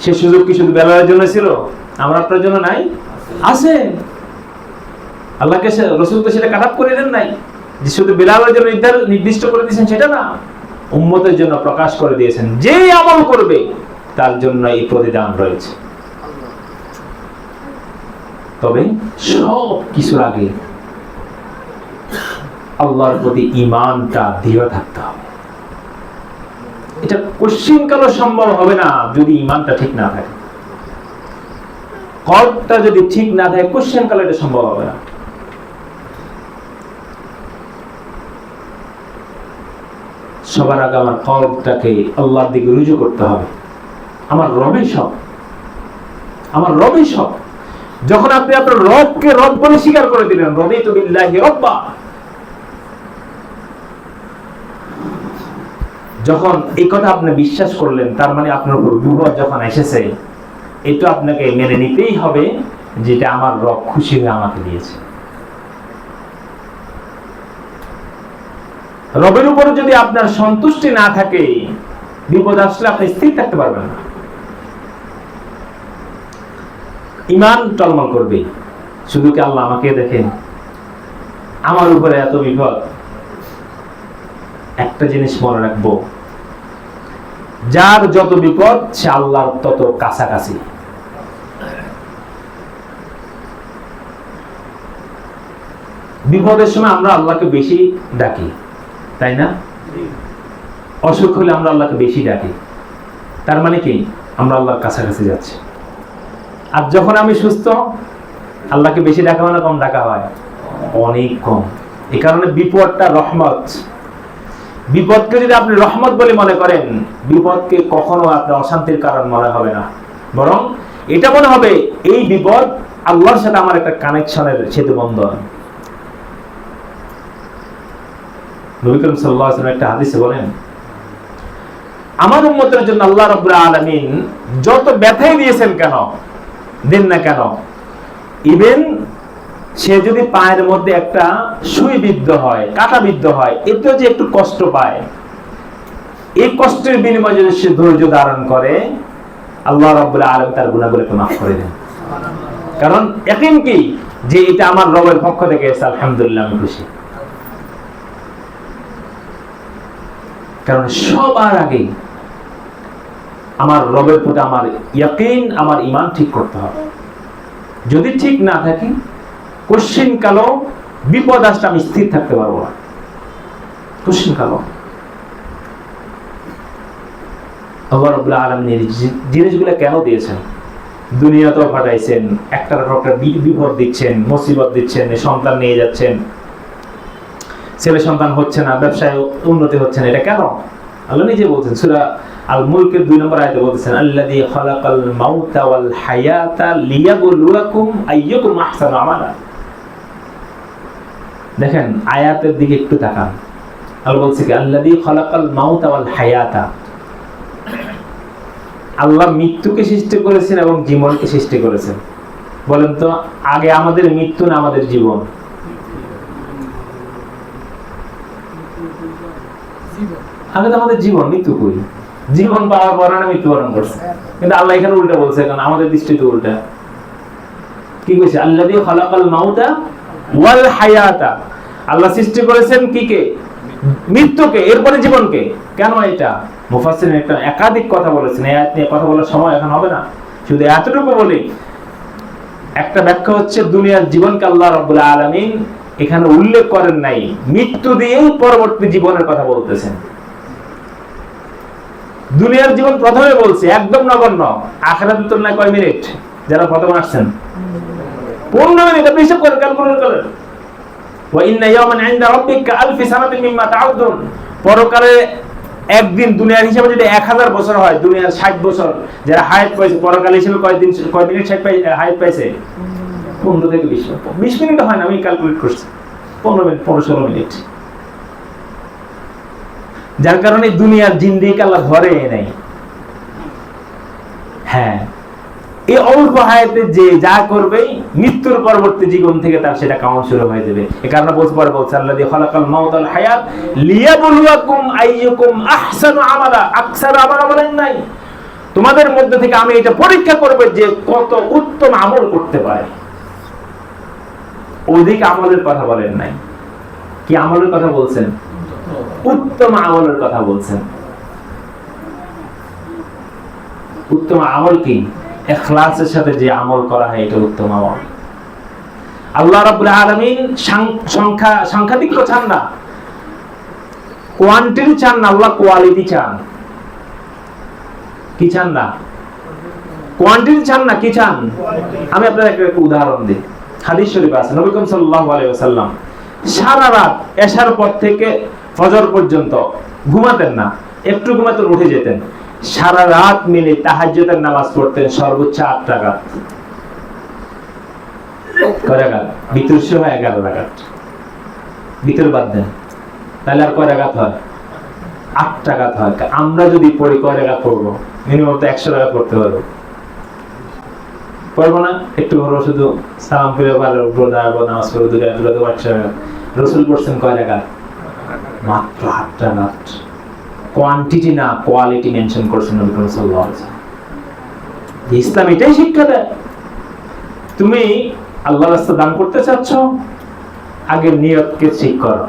সে সুযোগ কি শুধু বেলালের জন্য ছিল? আমরা আপনার জন্য নাই? আছে। আল্লাহকে রাসূল তো সেটা কাটাপ করে দেন নাই যে শুধু বেলালের জন্য নির্দিষ্ট করে দিয়েছেন, সেটা না, উম্মতের জন্য প্রকাশ করে দিয়েছেন, যে আমল করবে তার জন্য এই প্রতিদান রয়েছে। তবে সব কিছুর আগে আল্লাহর প্রতি ঈমানটা দৃঢ় থাকতে হবে। এটা কোশ্চিন কালো সম্ভব হবে না যদি ঈমানটা ঠিক না থাকে। কলবটা যদি ঠিক না থাকে, কোশ্চিন কালো এটা সম্ভব হবে না। সবার আগে আমার কলবটাকে আল্লাহর দিকে রুজু করতে হবে। আমার রবই সব, আমার রবই সব। যখন আপনি আপনার রবকে রব বলে স্বীকার করে দিলেন, রাদিতু বিল্লাহি রাব্বা, যখন এই কথা আপনি বিশ্বাস করলেন, তার মানে আপনার উপর বিপদ যখন এসেছে, এটা আপনাকে মেনে নিতেই হবে যেটা আমার রব খুশি হয়ে আমাকে দিয়েছে। রবের উপর যদি আপনার সন্তুষ্টি না থাকে, বিপদ আসলে আপনি স্থির থাকতে পারবেন না। ঈমান টলমল করবে, শুধু কি আল্লাহ আমাকে দেখেন, আমার উপরে এত বিপদ। একটা জিনিস মনে রাখবো, যার যত বিপদ সে আল্লাহর তত কাছাকাছি। বিপদের সময় আমরা আল্লাহকে বেশি ডাকি, তাই না? অসুখ হলে আমরা আল্লাহকে বেশি ডাকি, তার মানে কি আমরা আল্লাহর কাছাকাছি যাচ্ছি। আর যখন আমি সুস্থ, আল্লাহকে বেশি ডাকা হয় না কম ডাকা হয়? অনেক কম। এই কারণে বিপদটা রহমত, বিপদকে যদি আপনি রহমত বলে মনে করেন, বিপদকে কখনো আপনার অশান্তির কারণ মনে হবে না, বরং এটা মনে হবে এই বিপদ আল্লাহর সাথে আমার একটা কানেকশনের সেতু বন্ধন। নবী করিম সাল্লাল্লাহু আলাইহি ওয়াসাল্লাম একটা হাদিসে বলেন, আমার উম্মতের জন্য আল্লাহ রাব্বুল আলামিন যত ব্যথাই দিয়েছেন কেন, দেন না কেন, ইভেন সে যদি পায়ের মধ্যে একটা সুই বিদ্ধ হয়, কাঁটা বিদ্ধ হয়, এতেও যে একটু কষ্ট পায়, এই কষ্টের বিনিময়ে যদি সে ধৈর্য ধারণ করে, আল্লাহ রাব্বুল আলামিন তার গুনাহগুলোকে মাফ করে দেন। কারণ ইয়াকিন কি যে এটা আমার রবের পক্ষ থেকে এসে, আলহামদুলিল্লাহ আমি খুশি। কারণ সবার আগে আমার রবের প্রতি আমার ইয়াকিন, আমার ঈমান ঠিক করতে হবে। যদি ঠিক না থাকি, কোশ্চিন কালো বিপদ আসলে আমি স্থির থাকতে পারবো না। কোশ্চিন কালো আল্লাহ রাব্বুল আলামিন জিনিসগুলো কেন দিয়েছেন? দুনিয়াতেও পাঠাইছেন, একটার পর একটা বিপদ দিচ্ছেন, মুসিবত দিচ্ছেন, সন্তান নিয়ে যাচ্ছেন, ছেলে সন্তান হচ্ছে না, ব্যবসায় উন্নতি হচ্ছে না, এটা কেন? আল্লাহ নিজে বলছেন সূরা আল মুলকের 2 নম্বর আয়াতে বলতেছেন, আল্লাযী খালাকাল মাউতা ওয়াল হায়াতা লিয়াবলুয়াকুম আইয়ুকুম আহসানু আমালা। দেখেন আয়াতের দিকে একটু তাকান। আল্লাহ বলছে কি, আল্লাযী খালাকাল মাউতা ওয়াল হায়াতা। আল্লাহ মৃত্যুকে সৃষ্টি করেছেন এবং জীবনকে সৃষ্টি করেছেন। বলেন তো, আগে আমাদের মৃত্যু না আমাদের জীবন? আগে তো আমাদের জীবন, মৃত্যু কই? জীবন পাওয়ার পর না মৃত্যুবরণ করছে। কিন্তু আল্লাহ এখানে উল্টা বলছে, কারণ আমাদের দৃষ্টিতে উল্টা। কি কইছে? আল্লাযী খালাকাল মাউতা ওয়াল হায়াতা। আল্লাহ সৃষ্টি করেছেন কি কে? মৃত্যুকে, এরপরে জীবনকে। কেন এটা? মুফাসসিরিন একটা একাধিক কথা বলেছেন, এই আয়াত নিয়ে কথা বলার সময় এখন হবে না, শুধু এতটুকু বলি। একটা ব্যাখ্যা হচ্ছে, দুনিয়ার জীবনকে আল্লাহ রাব্বুল আলামিন এখানে উল্লেখ করেন নাই, মৃত্যু দিয়েই পরবর্তী জীবনের কথা বলতেছেন। দুনিয়ার জীবন প্রথমে বলছে, একদম নগণ্য। আখিরাতের তুলনায় কয় মিনিট? যারা প্রথম আসছেন 15 মিনিট। আপনি হিসাব করেন, ক্যালকুলেট করেন। ওয়া ইন্না ইয়াওমান ইনদা রাব্বিকা আলফি সানাতিন মিম্মা তাউদুন। পরকালে একদিন দুনিয়ার হিসাবে যদি 1000 বছর হয়, দুনিয়ার 60 বছর যারা হায়াত পাইছে, পরকাল হিসেবে কয় মিনিট হায়াত পাইছে? 15 থেকে 20 মিনিট হয় না, আমি ক্যালকুলেট করছি। 15 মিনিট, 15-16 মিনিট। যার কারণে দুনিয়ার জিন্দেগি আল্লাহ ধরে নাই। হ্যাঁ, এই অল্প হায়াতে যে যা করবে, মৃত্যুর পরবর্তী জীবন থেকে তার সেটা কাউন্ট শুরু হয়ে যাবে। এই কারণে বলছে আল্লাযী খালাকাল মাউতা ওয়াল হায়াত লিয়াবলুয়াকুম আইয়ুকুম আহসানু আমালা। আকসারু আমালা বলেন নাই, তোমাদের মধ্যে থেকে আমি এটা পরীক্ষা করব যে কত উত্তম আমল করতে পারে। অধিক আমলের কথা বলেন নাই। কি আমলের কথা বলছেন? উত্তম আমলের কথা বলছেন। উত্তম আমল কি? ইখলাসের সাথে যে আমল করা হয়, এটা উত্তম আমল। আল্লাহ রাব্বুল আলামিন সংখ্যাধিক্য চান না, কোয়ান্টিটি চান না, আল্লাহ কোয়ালিটি চান। কি চান না? কোয়ান্টিটি চান না, কি চান? আমি আপনাদের একটা উদাহরণ দিই। হাদিস শরীফ আছে, নবী করিম সাল্লাল্লাহু আলাইহি ওয়াসাল্লাম সারা রাত এশার পর থেকে ফজর পর্যন্ত ঘুমাতেন না, একটু ঘুমাতে উঠে যেতেন। সারা রাত মিলে তাহাজ্জুদের নামাজ পড়তেন, সর্বোচ্চ 8 রাকাত। কয় রাকাত? ভিতর সহ 11 রাকাত। ভিতর বাদ দেন, তাহলে আর কয় রাকাত হয়? 8 রাকাত হয়। আমরা যদি পড়ি কয় রাকাত পড়বো? মিনিমাম তো 100 রাকাত পড়তে পারবো। পড়বো না? একটু হলো শুধু সালাম ফিরে পারবো, নামাজ পড়বো, 2 রাকাত 100 রাকাত। রাসূল পড়ছেন কয় রাকাত? মাত্র 8 রাকাত। কোয়ান্টিটি না, কোয়ালিটি মেনশন করছেন নবী করিম সাল্লাল্লাহু আলাইহি ওয়াসাল্লাম। ইসলাম এটাই শিক্ষা দেয়। তুমি আল্লাহর রাস্তায় দান করতে চাচ্ছ, আগে নিয়তকে ঠিক করো,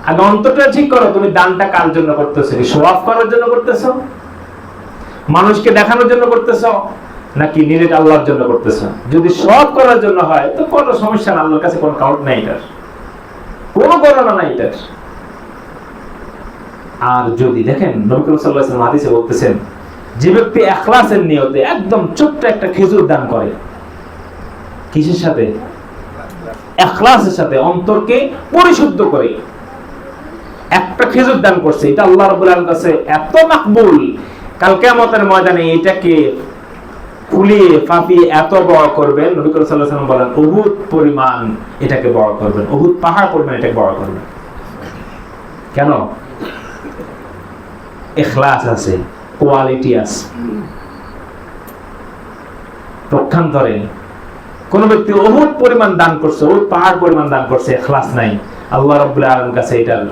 আগে অন্তরটা ঠিক করো। তুমি দানটা কার জন্য করতেছো? কি শো অফ করার জন্য করতেছো? মানুষকে দেখানোর জন্য করতেছো? নাকি নিজে আল্লাহর জন্য করতেছো? যদি শো অফ করার জন্য হয় তো কোনো সমস্যা না, আল্লাহর কাছে কোনো কাউন্ট নাই, এটার কোনো গণনা নাই এটার। আর যদি দেখেন নবী করিম সাল্লাল্লাহু আলাইহি ওয়াসাল্লাম হাদিসে বলতেছেন, যে ব্যক্তি ইখলাসের নিয়তে একদম ছোট্ট একটা খেজুর দান করে, কিসের সাথে? ইখলাসের সাথে, অন্তরকে পরিশুদ্ধ করে একটা খেজুর দান করছে, এটা আল্লাহ রাব্বুল আলামিনের কাছে এত মাকবুল, কাল কিয়ামতের ময়দানে এটাকে ফুলিয়ে ফাঁপিয়ে এত বড় করবেন, নবী করিম সাল্লাল্লাহু আলাইহি ওয়াসাল্লাম বলেন উহুদ পরিমাণ এটাকে বড় করবেন, উহুদ পাহাড় পরিমাণ এটাকে বড় করবেন। কেন? ইখলাস আছে, কোয়ালিটি আছে। পক্ষান্তরে কোন ব্যক্তি উহুদ পরিমাণ দান করছে, উহুদ পাহাড় পরিমাণ দান করছে, ইখলাস নাই, আল্লাহ রাব্বুল আলামিনের কাছে এটার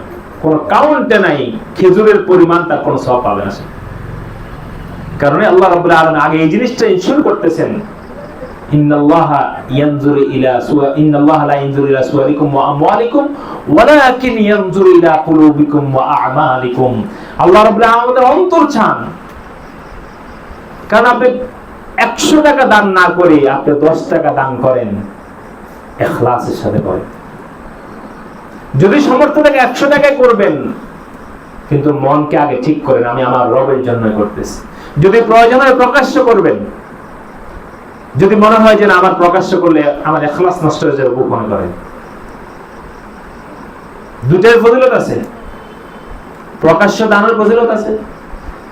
কোন কাউন্টে নাই, খেজুরের পরিমাণ তার কোনো সওয়াব পাবে না। কারণ আল্লাহ রাব্বুল আলামিন আগে এই জিনিসটা ইনশিওর করতেছেন, ইন্নাল্লাহা ইয়ানজুরু ইলা ইন্নাল্লাহা লা ইয়ানজুরু ইলা সুওয়ারিকুম ওয়া আমওয়ালিকুম ওয়ালাকিন ইয়ানজুরু ইলা কুলুবিকুম ওয়া আ'মালিকুম। আল্লাহ রাব্বুল আলামিন আমাদের অন্তর চান। কারণ আপনি 100 টাকা দান না করে আপনি 10 টাকা দান করেন, ইখলাসের সাথে করেন। যদি সামর্থ্য থাকে 100 টাকায় করবেন, কিন্তু মনকে আগে ঠিক করেন, আমি আমার রবের জন্য করতেছি। যদি প্রয়োজন হয় প্রকাশ্য করবেন, যদি মনে হয় যে না আমার প্রকাশ্য করলে আমার ইখলাস নষ্ট হয়ে যাবে, গোপনে করেন। দুটার ফজিলত আছে, প্রকাশ্য দানের ফজিলত আছে,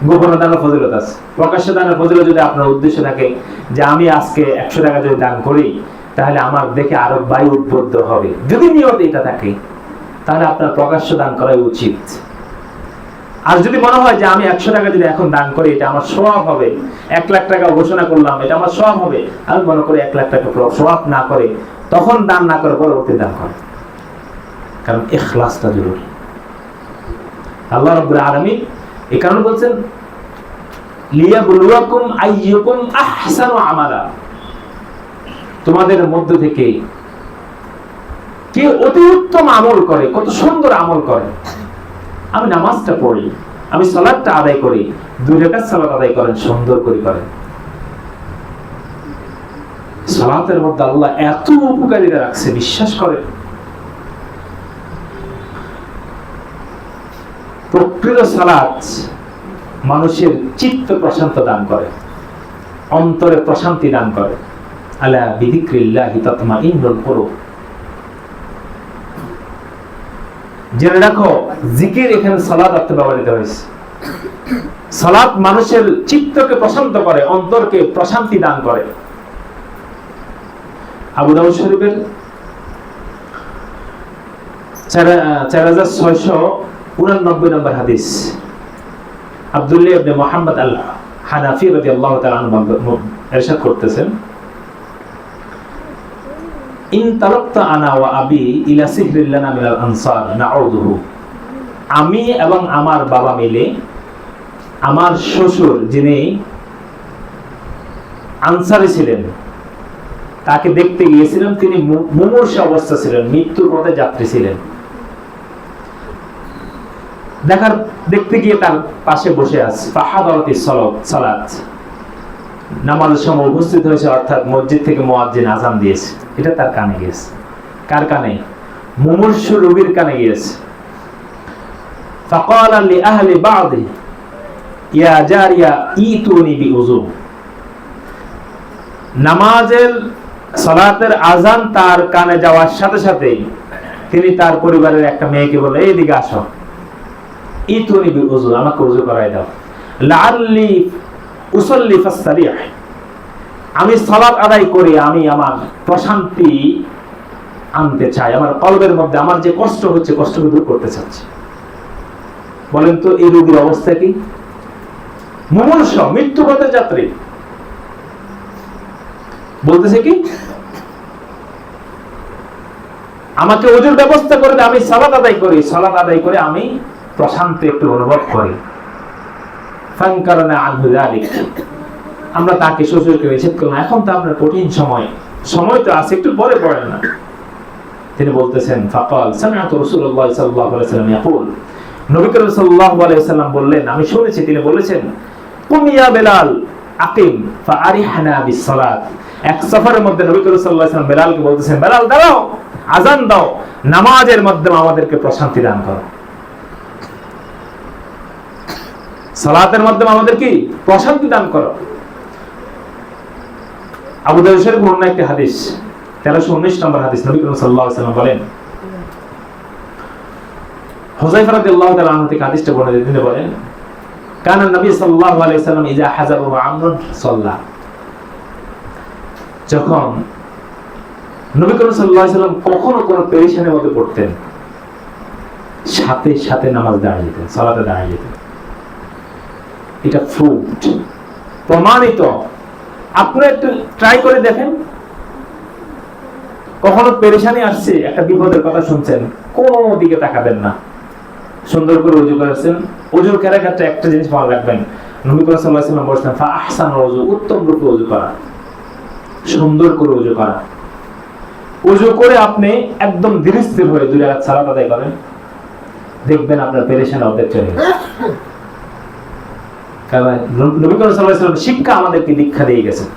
গোপনে দানের ফজিলত আছে। প্রকাশ্য দানের ফজিলত যদি আপনার উদ্দেশ্য থাকে যে আমি আজকে 100 টাকা যদি দান করি তাহলে আমার দেখে আরো বায়ু উদ্বুদ্ধ হবে, যদি নিয়ত এটা থাকে তাহলে আপনার প্রকাশ্য দান করাই উচিত। আর যদি মনে হয় যে আমি 100 টাকা যদি এখন দান করি এটা আমার সওয়াব হবে, 1 লাখ টাকা ঘোষণা করলাম এটা আমার সওয়াব হবে, আমি মনে করি 1 লাখ টাকা সওয়াব না করে তখন দান না করে পরবর্তী দান করে। কারণ ইখলাসটা জরুরি। আল্লাহ রাব্বুল আলামিন এই কারণে বলছেন লিয়াবলুয়াকুম আইয়ুকুম আহসানু আমালা, তোমাদের মধ্য থেকে কে অতি উত্তম আমল করে, কত সুন্দর আমল করে। আমি নামাজটা পড়ি, আমি সালাতটা আদায় করি, 2 রাকাত সালাত আদায় করেন, সুন্দর করে করেন। সালাতের মধ্যে আল্লাহ এত উপকারিতা রাখছে, বিশ্বাস করেন। প্রকৃত সালাত মানুষের চিত্ত প্রশান্তি দান করে, অন্তরে প্রশান্তি দান করে। আলা বিযিকরিল্লাহি তাতমাইন্নুল কুলুব। জেনে রাখো জিকির এখানে সালাত অর্থে ব্যবহৃত হয়েছে। সালাত মানুষের চিত্তকে প্রশান্ত করে, অন্তরকে প্রশান্তি দান করে। আবু দাউদ শরীফের 4689 নম্বর হাদিস, আব্দুল্লাহ ইবনে মুহাম্মদ আল হানাফি রাদিয়াল্লাহু তাআলা আনহু ইরশাদ করতেছেন, ইন তারাকতা আনা ওয়া আবি ইলা সিহরিল লানা মিনাল আনসার নাউযুহু। আমি এবং আমার বাবা মিলে আমার শ্বশুর যিনি আনসারী ছিলেন তাকে দেখতে গিয়েছিলাম। তিনি মুমূর্ষ অবস্থা ছিলেন, মৃত্যুর পথে যাত্রী ছিলেন। দেখতে গিয়ে তার পাশে বসে আছে, ফাহাদারাতিস সালাত, নামাজের সময় উপস্থিত হয়েছে, অর্থাৎ মসজিদ থেকে মুয়াজ্জিন আযান দিয়েছে, এটা তার কানে গিয়েছে। কার কানে? মুমূর্ষ রোগীর কানে গিয়েছে। ফাকালা লি আহলি বাদি ইয়া জারিয়া ইতুনি বিউযু। নামাজের সালাতের আযান তার কানে যাওয়ার সাথে সাথে তিনি তার পরিবারের একটা মেয়েকে বলে, এইদিকে আসো, ইতুনি বিউযু, আমাকে ওযু করায় দাও, লাআল্লি উসাল্লি ফাসতারিহ, আমি সালাত আদায় করি, আমি আমার প্রশান্তি আনতে চাই, আমার কলবের মধ্যে আমার যে কষ্ট হচ্ছে কষ্টকে দূর করতে চাচ্ছি। বলেন তো এই রোগীর অবস্থা কি? মুমূর্ষ, মৃত্যুপথের যাত্রী। বলতেছে কি আমাকে ওযুর ব্যবস্থা করে দে, আমি সালাত আদায় করি, সালাত আদায় করে আমি প্রশান্তি একটু অনুভব করি। ফানকারনা আনহু যালিক, আমরা তাকে শ্বশুরকে নিষেধ করলাম, এখন তো আপনার কঠিন সময়, সময় তো আছে, একটু পরে পড়েন না। তিনি বলতেছেন, ফাকাল সামিআতু রাসূলুল্লাহ সাল্লাল্লাহু আলাইহি ওয়াসাল্লাম ইয়াকুল, নবী করিম সাল্লাল্লাহু আলাইহি ওয়াসাল্লাম বললেন, আমি শুনেছি তিনি বলেছেন, কুম ইয়া বেলাল আকিম ফাআরিহনা বিসসালাত। এক সফরের মধ্যে নবী করিম সাল্লাল্লাহু আলাইহি ওয়াসাল্লাম বেলালকে বলতেছেন, বেলাল দাঁড়াও, আযান দাও, নামাজের মাধ্যমে আমাদেরকে প্রশান্তি দান করো। সালাতের মাধ্যমে আমাদের কি প্রশান্তি দান করো। আবু দাউদ শরীফের অন্য একটি হাদিস, 1319 নম্বর হাদিস, নবী করিম সাল্লাল্লাহু আলাইহি ওয়াসাল্লাম বলেন, হুযায়ফা রাদিয়াল্লাহু তাআলা আনহু থেকে হাদিসটা বর্ণনা তিনি বলেন, কানা নবী সাল্লাল্লাহু আলাইহি ওয়াসাল্লাম ইযা হাযাবাহু আমরুন সাল্লা, যখন নবী করিম সাল্লাল্লাহু আলাইহি ওয়াসাল্লাম কখনো কোনো পেরেশানির মধ্যে পড়তেন, সাথে সাথে নামাজ দাঁড়িয়ে যেতেন, সালাতে দাঁড়িয়ে যেতেন। এটা প্রুভড, প্রমাণিত। আপনি একটু ট্রাই করে দেখেন, কখনো পেরেশানি আসছে, একটা বিপদের কথা শুনছেন, কোন দিকে তাকাবেন না, সুন্দর করে ওযু করেছেন। ওযুর ক্ষেত্রে একটা জিনিস মনে রাখবেন, নবী করিম সাল্লাল্লাহু আলাইহি ওয়াসাল্লাম বলেছেন ফা আহসানুল ওযু, উত্তম রূপে ওযু করা, সুন্দর করে ওযু করা। ওযু করে আপনি একদম ধীরস্থির হয়ে 2 রাকাত সালাত আদায় করেন, দেখবেন আপনার পেরেশানি অর্ধেক চলে গেছে। কারণ নবী করিম সাল্লাল্লাহু আলাইহি ওয়াসাল্লাম শিক্ষা আমাদেরকে দীক্ষা দিয়ে গেছেন,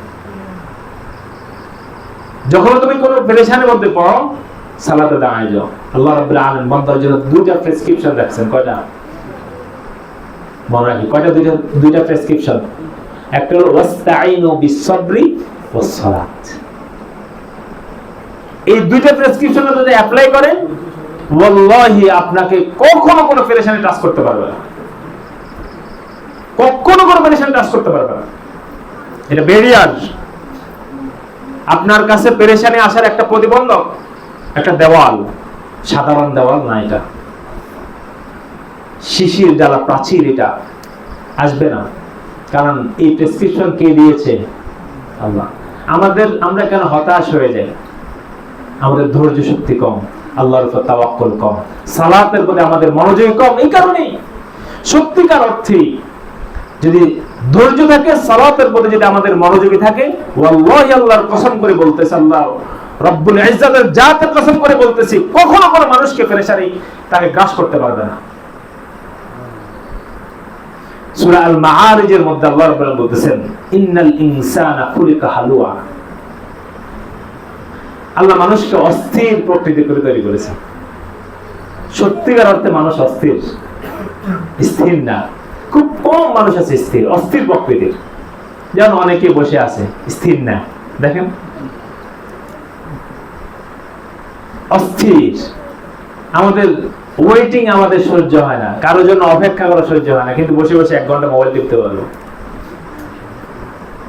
যখন তুমি কোনো পেরেশানির মধ্যে পড়ো সালাতে দাঁড়ায় যাও। আল্লাহ রাব্বুল আলামিন বান্দার জন্য 2টা প্রেসক্রিপশন রাখছেন। কয়টা মনে রাখি? কয়টা? 2টা প্রেসক্রিপশন। একটা হলো ওয়াস্তাঈনু বিস-সাবরি ওয়াস-সালাত। এই 2টা প্রেসক্রিপশন যদি অ্যাপ্লাই করেন, ওয়াল্লাহি আপনাকে কখনো কোনো পেরেশানি টাচ করতে পারবে না, কখনো কোনো পেরেশানি টাচ করতে পারবে না। এটা ব্যারিয়ার, আপনার কাছে পেরেশানি আসার একটা প্রতিবন্ধক, একটা দেওয়াল, সাধারণ দেওয়াল না, এটা শিশির জ্বালা প্রাচীর, এটা আসবে না। কারণ এই প্রেসক্রিপশন কে দিয়েছে? আল্লাহ। আমরা কেন হতাশ হয়ে যাই? আমাদের ধৈর্য শক্তি কম, আল্লাহর উপর তাওয়াক্কুল কম, সালাতের প্রতি আমাদের মনোযোগ কম। এই কারণেই সত্যিকার অর্থে যদি ধৈর্য থাকে, সালাতের প্রতি যদি আমাদের মনোযোগী থাকে, ওয়াল্লাহি আল্লাহর কসম করে বলতেছি, আল্লাহ রব্বুল ইজ্জাতের জাতের কসম করে বলতেছি, কখনো কোনো মানুষকে পেরেশানি তাকে গ্রাস করতে পারবে না। সূরা আল মাআরিজের মধ্যে আল্লাহ রাব্বুল আলামিন বলতেছেন, ইন্নাল ইনসানা খুলিকা হালুয়া। আল্লাহ মানুষকে অস্থির প্রকৃতি করে তৈরি করেছেন। সত্যিকার অর্থে মানুষ অস্থির, স্থির না। খুব কম মানুষ আছে স্থির, অস্থির প্রকৃতির। যেমন অনেকে বসে আছে, স্থির না। দেখেন, অস্থির। আমাদের ওয়েটিং আমাদের সহ্য হয় না, কারো জন্য অপেক্ষা করা সহ্য হয় না, কিন্তু বসে বসে 1 ঘন্টা মোবাইল টিপতে পারবো,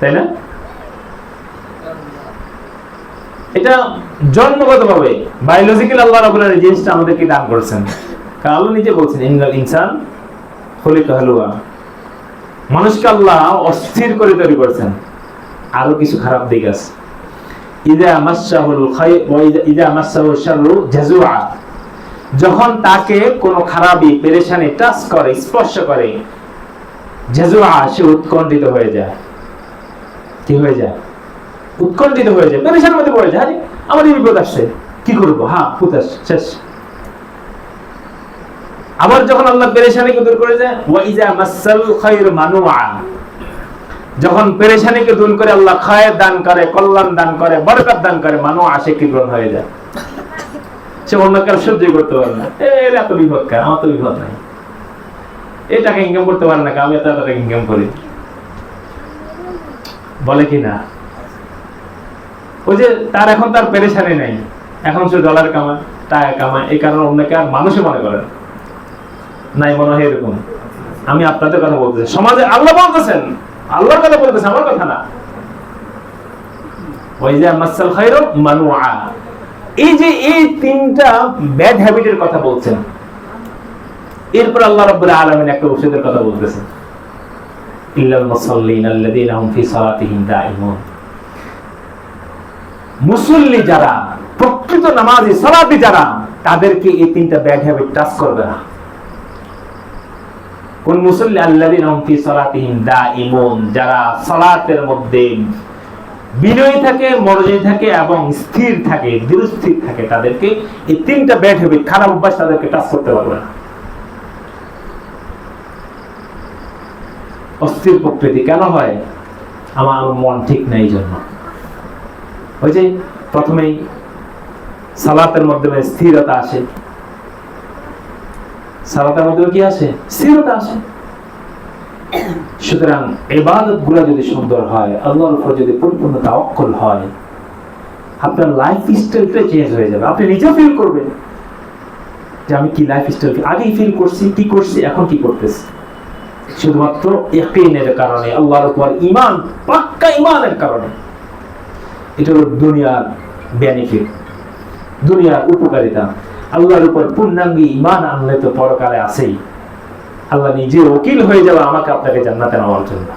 তাই না? এটা জন্মগতভাবে বায়োলজিক্যাল আল্লাহ রাব্বুল আলামিন এই জিনিসটা আমাদেরকে দান করেছেন। কারণ আল্লাহ নিজে বলছেন, ইন্নাল ইনসান খুলিকা হালুয়া। মানুষকে আল্লাহ অস্থির করে তৈরি করেছেন। আরো কিছু খারাপ দিক আছে। ইযা মাসসাহুল খায়র ওয়া ইযা মাসসাহুশ শাররু জাজুআ। যখন তাকে কোনো খারাপি, পেরেশানি টাচ করে, স্পর্শ করে, জাজুআ, সে উৎকণ্ঠিত হয়ে যায়। কি হয়ে যায়? উৎকণ্ঠিত হয়ে যায়, পেরেশানির মধ্যে পড়ে যায়। আরে আমার এই বিপদ আসছে, কি করব? হ্যাঁ, ফুতাস শেষ। আবার যখন আল্লাহ পেরেশানিকে দূর করে যায়, ওয়া ইযা মাসসাল খায়রু মানুআ। যখন পেরেশানিকে দূর করে আল্লাহ খায়ের দান করে, কল্যাণ দান করে, বরকত দান করে, মানুআ সে কিবরন হয়ে যায়। সে অন্য কারো সহ্য করতে পারে না। এর এত বিপদ কার? আমার তো বিপদ নাই। এই টাকা ইনকাম করতে পারে না, আমি এত টাকা ইনকাম করি, বলে কি না? ওই যে তার এখন তার পেরেশানি নাই, এখন সে ডলার কামায়, টাকা কামায়, এই কারণে অন্যকে আর মানুষে মনে করে নাই, মনে হয় এরকম। আমি আপনাদের কথা বলতেছি, সমাজে আল্লাহ বলতেছেন, আল্লাহর কথা বলতেছে, আমার কথা না। ওই যে মাসাল খায়রু মানুআ, এই যে এই 3টা ব্যাড হ্যাবিটের কথা বলছেন। এরপর আল্লাহ রাব্বুল আলামিন একটা ওষুধের কথা বলতেছেন, ইল্লাল মুসাল্লিন আল্লাযীনা হুম ফি সালাতিহিম দাঈমুন। মুসল্লি যারা, প্রকৃত নামাজি, সালাতি যারা, তাদেরকে এই 3টা ব্যাড হ্যাবিট টাচ করবে না। কোন মুসল্লি? আল্লাযীনা হুম ফি সালাতিহিম দাঈমুন, যারা সালাতের মধ্যে বিনয়ী থাকে, মনোযোগী থাকে এবং স্থির থাকে, দৃঢ়স্থির থাকে, তাদেরকে এই 3টা ব্যাড হ্যাবিট, খারাপ অভ্যাস তাদেরকে টাচ করতে পারবে না। অস্থির প্রকৃতি কেন হয়? আমার মন ঠিক নাই জন্য। ওই যে প্রথমেই সালাতের মাধ্যমে স্থিরতা আসে, সালাতের মাধ্যমে কি আসে? স্থিরতা আসে। সুতরাং ইবাদত গুলো যদি সুন্দর হয়, আল্লাহর উপর যদি পরিপূর্ণ তাওয়াক্কুল হয়, আপনার লাইফ স্টাইলটা চেঞ্জ হয়ে যাবে, আপনি নিজে ফিল করবেন। যে আমি কি লাইফ স্টাইল আগেই ফিল করছি, কি করছি, এখন কি করতেছি, শুধুমাত্র ইয়াকিনের কারণে, আল্লাহর উপর ঈমান, পাক্কা ঈমানের কারণে। এটা হলো দুনিয়ার বেনিফিট, দুনিয়ার উপকারিতা। আল্লাহর উপর পূর্ণাঙ্গী ঈমান আনলে তো পরকালে আছেই, আল্লাহ নিজে ওকিল হয়ে যাবে আমাকে আপনাকে জান্নাতে নেওয়ার জন্য।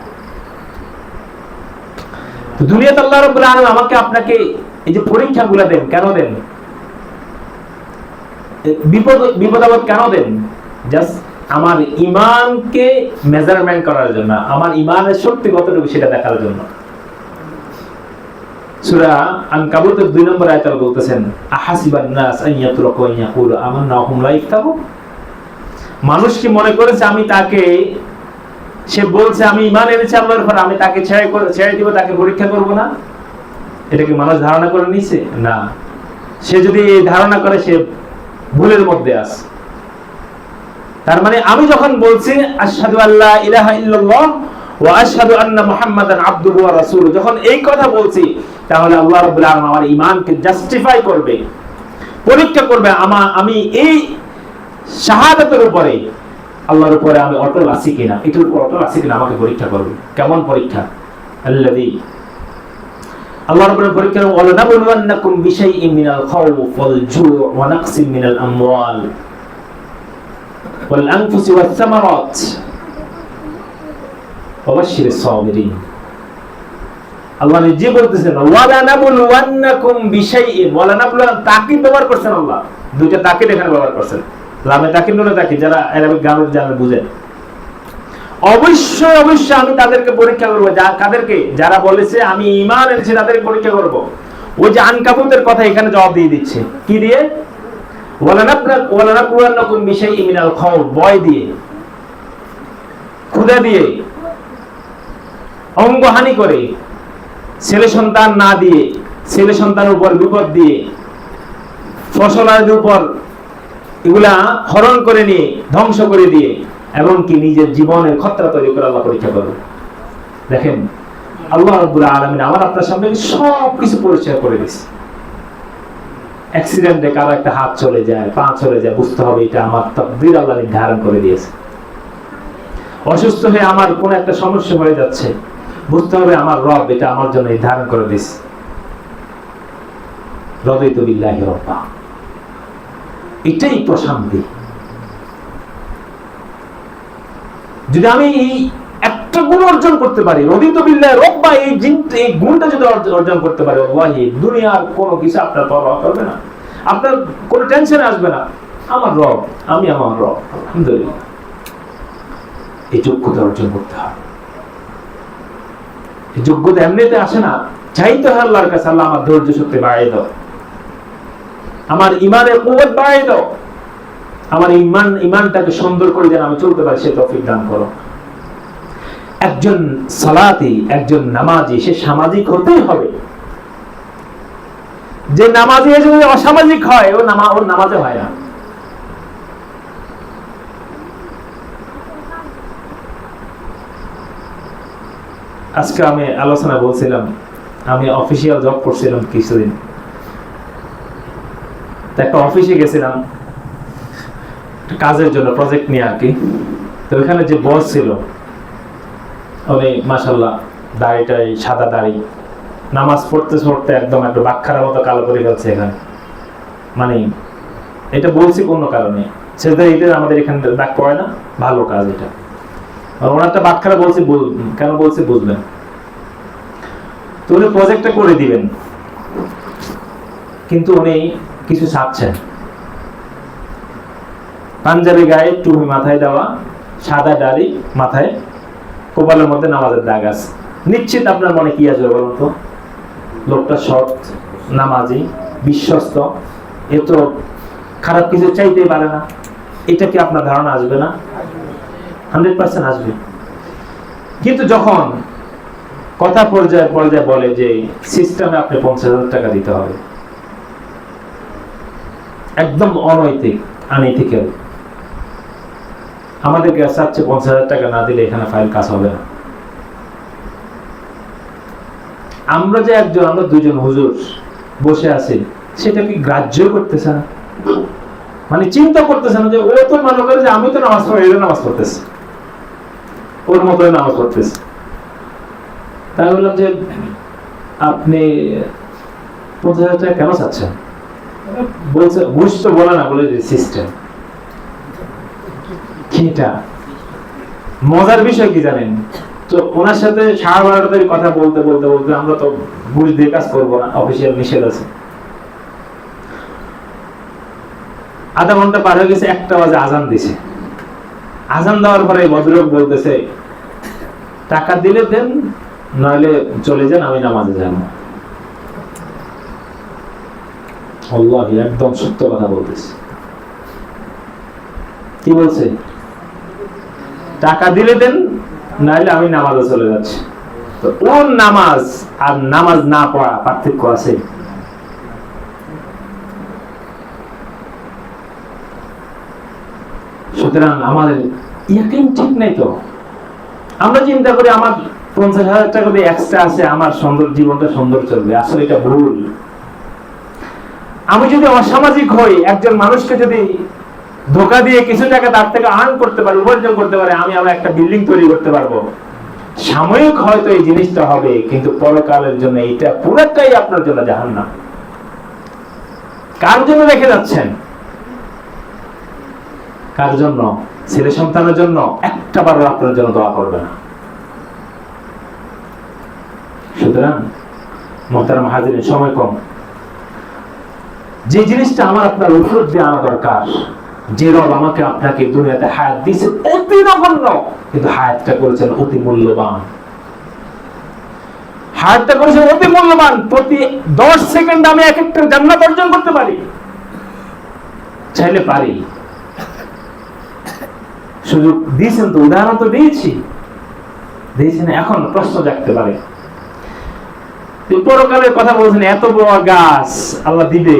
তো দুনিয়াতে আল্লাহ রাব্বুল আলামিন আমাকে আপনাকে এই যে পরীক্ষাগুলো দেন, কেন দেন? বিপদ কেন দেন? জাস্ট আমার ঈমানকে মেজারমেন্ট করার জন্য, আমার ঈমানের শক্তি কতটুকু সেটা দেখার জন্য। সূরা আনকাবুতের 2 নম্বর আয়াতে বলতেছেন, আহাসিবান নাস আন ইয়াতরাকু আন ইয়াকুলু আমান্না ওয়া হুম লা ইফতানুন। মানুষ কি মনে করেছে আমি তাকে, সে বলছে আমি ঈমান এনেছি আল্লাহর উপর, আমি তাকে ছেড়ে দিব, তাকে পরীক্ষা করব না? এটা কি মানুষ ধারণা করে নিছে? না। সে যদি এই ধারণা করে সে ভুলের মধ্যে আছে। তার মানে আমি যখন বলছি আশহাদু আল্লা ইলাহা ইল্লাল্লাহ ওয়া আশহাদু আন্না মুহাম্মাদান আবদুহু ওয়া রাসূলুহু, যখন এই কথা বলছি, তাহলে আল্লাহ রাব্বুল আলামিন আমার ঈমানকে জাস্টিফাই করবে, পরীক্ষা করবে। আমি এই শাহাদাতের উপরে, আল্লাহর উপরে আমি অটল আছি কিনা, এটার উপর অটল আছি কিনা আমাকে পরীক্ষা করবে। কেমন পরীক্ষা? আল্লাযী, আল্লাহ রাব্বুল পরীক্ষা, ওয়ালা নাবলুওয়ান্নাকুম বিশাইইন মিনাল খাউফ ওয়াল জু' ওয়া নাকসিন মিনাল আমওয়াল ওয়াল আনফুসি ওয়াস সামারাত ওয়া বাশশিরিস সাবিরিন। আল্লাহ নিজে বলতেছেন ওয়ালা নাবলুওয়ান্নাকুম বিশাইইন, ওয়ালা নাবলুওয়ান তাকিদ ব্যবহার করছেন আল্লাহ, দুইটা তাকিদ এখানে ব্যবহার করছেন, লামে তাকিদ নুনে তাকিদ, যারা আরবিক গ্রামার জানেন বুঝেন। অবশ্যই অবশ্যই আমি তাদেরকে পরীক্ষা করব, কাদেরকে? যারা বলেছে আমি ঈমান এনেছি তাদেরকে পরীক্ষা করব। ওই যে আনকাবুতের কথা এখানে জবাব দিয়ে দিচ্ছে, কি দিয়ে? ওয়ালা নাবলুওয়ান্নাকুম বিশাইইন মিনাল খাউফ, ভয় দিয়ে, ক্ষুধা দিয়ে, অঙ্গহানি করে, ছেলে সন্তান না দিয়ে, ছেলে সন্তানের উপর বিপদ দিয়ে, ফসলের উপর এগুলা হরণ করে নিয়ে ধ্বংস করে দিয়ে, এবং কি নিজের জীবনের খতরা তৈরি করে আল্লাহ পরীক্ষা করবে। দেখেন আল্লাহ রাব্বুল আলামিন আমার আপনার সামনে সব কিছু পরিচয় করে দিয়েছে। অ্যাক্সিডেন্টে কারো একটা হাত চলে যায়, পা চলে যায়, বুঝতে হবে এটা আমার তাকদীর, আল্লাহ নির্ধারণ করে দিয়েছে। অসুস্থ হয়ে আমার কোন একটা সমস্যা হয়ে যাচ্ছে, বুঝতে হবে আমার রব এটা আমার জন্য নির্ধারণ করে দিয়েছে। রাদিতু বিল্লাহি রাব্বা, এটাই প্রশান্তি। যদি আমি এই একটা গুণ অর্জন করতে পারি, রাদিতু বিল্লাহি রাব্বা, এই গুণটা যদি অর্জন করতে পারি, ওয়াল্লাহি দুনিয়ার কোনো কিছু আপনার পরোয়া করবে না, আপনার কোনো টেনশন আসবে না। আমার রব, আমি আমার রব, আলহামদুলিল্লাহ। এই যোগ্যতা অর্জন করতে হবে। এই যোগ্যতা এমনিতে আসে না, চাইতে হয় আল্লাহর কাছে, আল্লাহ আমার ধৈর্য শক্তি বাড়িয়ে দাও, আমার ঈমানের কুওয়াত বাড়িয়ে দাও, আমার ঈমানটাকে সুন্দর করে যেন আমি চলতে পারি, সে তৌফিক দান করো। একজন সালাতি, একজন নামাজি, সে সামাজিক হতেই হবে। যে নামাজি যদি অসামাজিক হয়, ওর নামাজে হয় না। আজকে আমি আলোচনা বলছিলাম, আমি অফিসিয়াল জব করছিলাম কিছুদিন, একটা অফিসে গেছিলাম কাজের জন্য, প্রজেক্ট নিয়ে আর কি। তো ওখানে যে বস ছিল, উনি মাশাআল্লাহ দাড়িটাই সাদা দাড়ি, নামাজ পড়তে পড়তে একদম একটা বাক্কার মতো কালো করে ফেলছে এখানে। মানে এটা বলছি কোন কারণে, সেটা এটা আমাদের এখানে দাগ পড়ে না, ভালো কাজ এটা। ওনারটা বাক্কারা বলছি, কেন বলছি বুঝবেন। তো উনি প্রজেক্টটা করে দিবেন, কিন্তু উনি কিছু চাচ্ছেন। পাঞ্জাবি গায়ে, টুপি মাথায় দেওয়া, সাদা দাড়ি মাথায়, কপালের মধ্যে নামাজের দাগ আছে। নিশ্চিত আপনার মনে কি আসবে বলুন তো? লোকটা সৎ, নামাজি, বিশ্বস্ত, এত খারাপ কিছু চাইতেই পারে না। এটা কি আপনার ধারণা আসবে না? 100% আসবে। কিন্তু যখন কথা পর্যায়ে বলে যে সিস্টেমে আপনি 50,000 টাকা দিতে হবে, একদম অনৈতিক, আনইথিক্যাল, আমাদেরকে চাচ্ছে 50,000 টাকা না দিলে এখানে ফাইল কাজ হবে না। আমরা যে আমরা দুজন হুজুর বসে আছি, সেটা কি গ্রাহ্য করতেছে না? মানে চিন্তা করতেছে না যে ও তো মনে করে যে আমি তো নামাজ পড়ি, এর নামাজ পড়তেছে, ওর মতো নামাজ পড়তেছে। তাই বললাম যে আপনি 50,000 টাকা কেন চাচ্ছেন? বলছে ঘুষ তো বলে না, বলে সিস্টেম। কিটা মজার বিষয় কি জানেন? তো ওনার সাথে 12:30 কথা বলতে বলতে বলতে আমরা তো ঘুষ দিয়ে কাজ করবো না, অফিসিয়াল নিষেধ আছে। আধা ঘন্টা পার হয়ে গেছে, 1টা বাজে আজান দিছে। আজান দেওয়ার পরে ভদ্রলোক বলতেছে টাকা দিলে দেন, নইলে চলে যান, আমি নামাজে যাবো। আল্লাহ, একদম সত্য কথা বলতেছে। কি বলছে? টাকা দিলে দেন, নাইলে আমি নামাজে চলে যাচ্ছি। তো ওর নামাজ আর নামাজ না পড়া পার্থক্য আছে। সুতরাং আমাদের ইয়াকিন ঠিক নাই। তো আমরা চিন্তা করি আমার 50,000 টাকা দিয়ে এক্সট্রা আছে, আমার সুন্দর জীবনটা সুন্দর চলবে। আসলে এটা ভুল। আমি যদি অসামাজিক হই, একজন মানুষকে যদি ধোকা দিয়ে কিছু টাকা তার থেকে আর্ন করতে পারি, উপার্জন করতে পারি, আমি আমার একটা বিল্ডিং তৈরি করতে পারবো। সাময়িক হয়তো এই জিনিসটা হবে, কিন্তু পরকালের জন্য এটা পুরোটাই আপনার জন্য জাহান্নাম। কার জন্য রেখে যাচ্ছেন? কার জন্য? ছেলে সন্তানের জন্য? একটা বারও আপনার জন্য দোয়া করবে না। সুতরাং মোহতারাম হাজিরিন, সময় কম। যে জিনিসটা আমার আপনার উপর দিয়ে আনা দরকার, যে রব আমাকে আপনাকে দুনিয়াতে হায়াত দিয়েছে অতি নগণ্য, কিন্তু হায়াতটা করেছেন অতি মূল্যবান। হায়াতটা করেছেন অতি মূল্যবান। প্রতি 10 সেকেন্ড আমি এক একটা জান্নাত অর্জন করতে পারি, চাইলে পারি। সুযোগ দিয়েছেন তো, উদাহরণ তো দিয়েছেন। এখন প্রশ্ন জাগতে পারে, পরকালের কথা বলছেন, এত বড় গাছ আল্লাহ দিবে,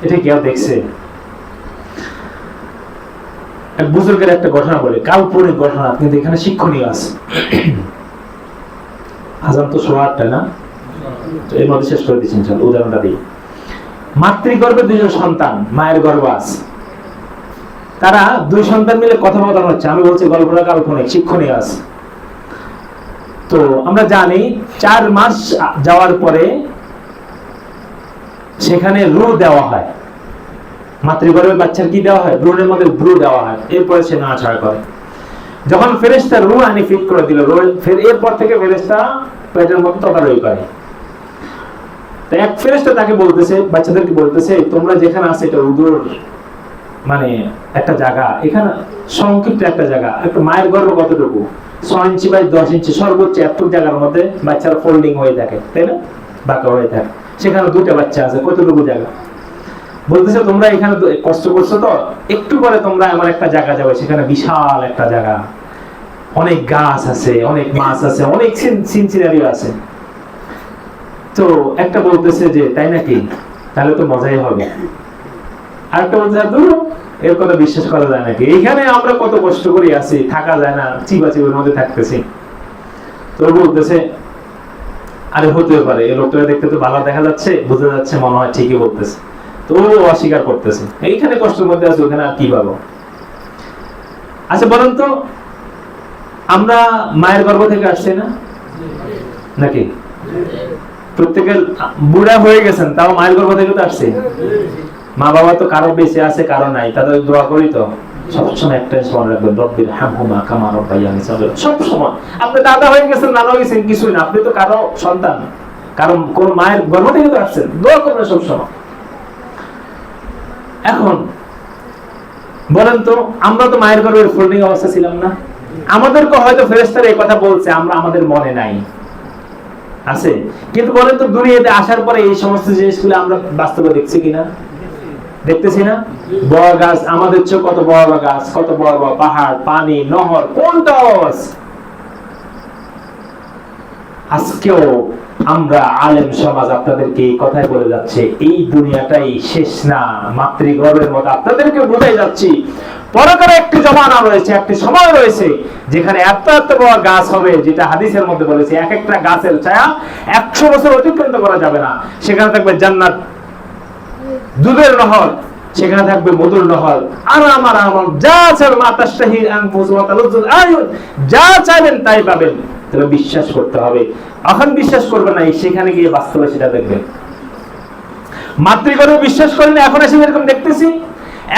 এটা কেউ দেখছে? এক বুজুর্গের একটা ঘটনা বলে, কাল্পনিক ঘটনা, কিন্তু এখানে শিক্ষণীয় আছে। আজান তো 8:15 না, এর মধ্যে শেষ করে দিচ্ছেন। উদাহরণটা দিই। মাতৃগর্ভে 2জন সন্তান, মায়ের গর্ভে আছে। তারা 2 সন্তান মিলে কথোপকথন হচ্ছে। আমি বলছি গল্পটা কাল্পনিক, শিক্ষণীয় আছে। তো আমরা জানি 4 মাস যাওয়ার পরে সেখানে রূহ দেওয়া হয়। মাতৃগর্ভে বাচ্চার কি দেওয়া হয়? ভ্রূণের মধ্যে ভ্রূ দেওয়া হয়। এরপরে সে নাড়াচাড়া করে। যখন ফেরেশতা রূহ আনি ফিট করে দিল, এরপর থেকে ফেরেশতা পেটের মধ্যে তদারকি করে। তো এক ফেরেশতা তাকে বলতেছে, বাচ্চাদেরকে বলতেছে, তোমরা যেখানে আছে এটা উদর, মানে একটা জায়গা, এখানে সংক্ষিপ্ত একটা জায়গা। একটা মায়ের গর্ভ কতটুকু? 6 ইঞ্চি বাই 10 ইঞ্চি, সর্বোচ্চ এত জায়গার মধ্যে বাচ্চারা ফোল্ডিং হয়ে থাকে, তাই না? বাঁকা হয়ে থাকে। সেখানে 2টা বাচ্চা আছে, কতটুকু জায়গা? বলতেছে তোমরা এখানে কষ্ট করছো, তো একটু পরে তোমরা এমন একটা জায়গা যাবে, সেখানে বিশাল একটা জায়গা, অনেক গাছ আছে, অনেক মাছ আছে, অনেক সিনসিনারি আছে। তো একটা বলতেছে যে তাই নাকি, তাহলে তো মজাই হবে। আরেকটা বলতেছে দূর, এর কথা বিশ্বাস করা যায় নাকি? এইখানে আমরা কত কষ্ট করে আছি, থাকা যায় না, চিবাচিবের মধ্যে থাকতেছি। তো বলতেছে আরে হতে পারে, এই লোকটা দেখতে তো ভালো দেখা যাচ্ছে, বোঝা যাচ্ছে, মনে হয় ঠিকই বলতেছে। তো অস্বীকার করতেছে, এইখানে কষ্টের মধ্যে আছে, ওখানে আর কি পাবো? আচ্ছা বলেন তো, আমরা মায়ের গর্ভ থেকে আসছি না নাকি? প্রত্যেকের বুড়া হয়ে গেছেন, তাও মায়ের গর্ভ থেকে তো আসছে। মা বাবা তো কারো বেঁচে আছে, কারো নাই, তাদের দোয়া করি তো সবসময় একটা স্মরণ রাখবেন, রব্বির হামহুমা কামা রাব্বায়ানি সাগীরা। সবসময় আপনি দাদা হয়ে গেছেন, নানা হয়ে গেছেন, কিছুই না, আপনি তো কারো সন্তান, কারণ কোন মায়ের গর্ভ থেকে তো আসছেন। দোয়া করবেন সবসময়। এখন বলেন তো, আমরা তো মায়ের গর্ভের ফোল্ডিং অবস্থা ছিলাম না? আমাদেরকে হয়তো ফেরেশতারা এই কথা বলছে, আমরা আমাদের মনে নাই, আছে। কিন্তু বলেন তো, দুনিয়াতে আসার পরে এই সমস্ত জিনিসগুলো আমরা বাস্তবে দেখছি কিনা? দেখতেছি না? বড় গাছ, আমাদের চেয়ে কত বড় গাছ, কত বড় বড় পাহাড়, পানি, নহর, কোনটা আছে? আজকেও আমরা আলেম সমাজ আপনাদেরকে এই কথাই বলে যাচ্ছে, এই দুনিয়াটাই শেষ না, মাতৃগর্ভের মতো আপনাদেরকে বোঝাই যাচ্ছি। পরকালে একটি জমানা রয়েছে, একটি সময় রয়েছে, যেখানে এত এত বড় গাছ হবে, যেটা হাদিসের মধ্যে বলেছে এক একটা গাছের ছায়া 100 বছর অতিক্রান্ত করা যাবে না। সেখানে থাকবে জান্নাত, দুধের নহর, সেখানে থাকবে মধুর নহর, আরাম আরাম, যা চাইবেন মাতাশতাহি আনফুস ওয়া তালাজ্জুল আয়ুন, যা চাইবেন তাই পাবেন। তবে বিশ্বাস করতে হবে। এখন বিশ্বাস করবে না, সেখানে গিয়ে বাস্তবে সেটা দেখবেন। মাতৃগর্ভে বিশ্বাস করেন, এখন এসে এরকম দেখতেছি।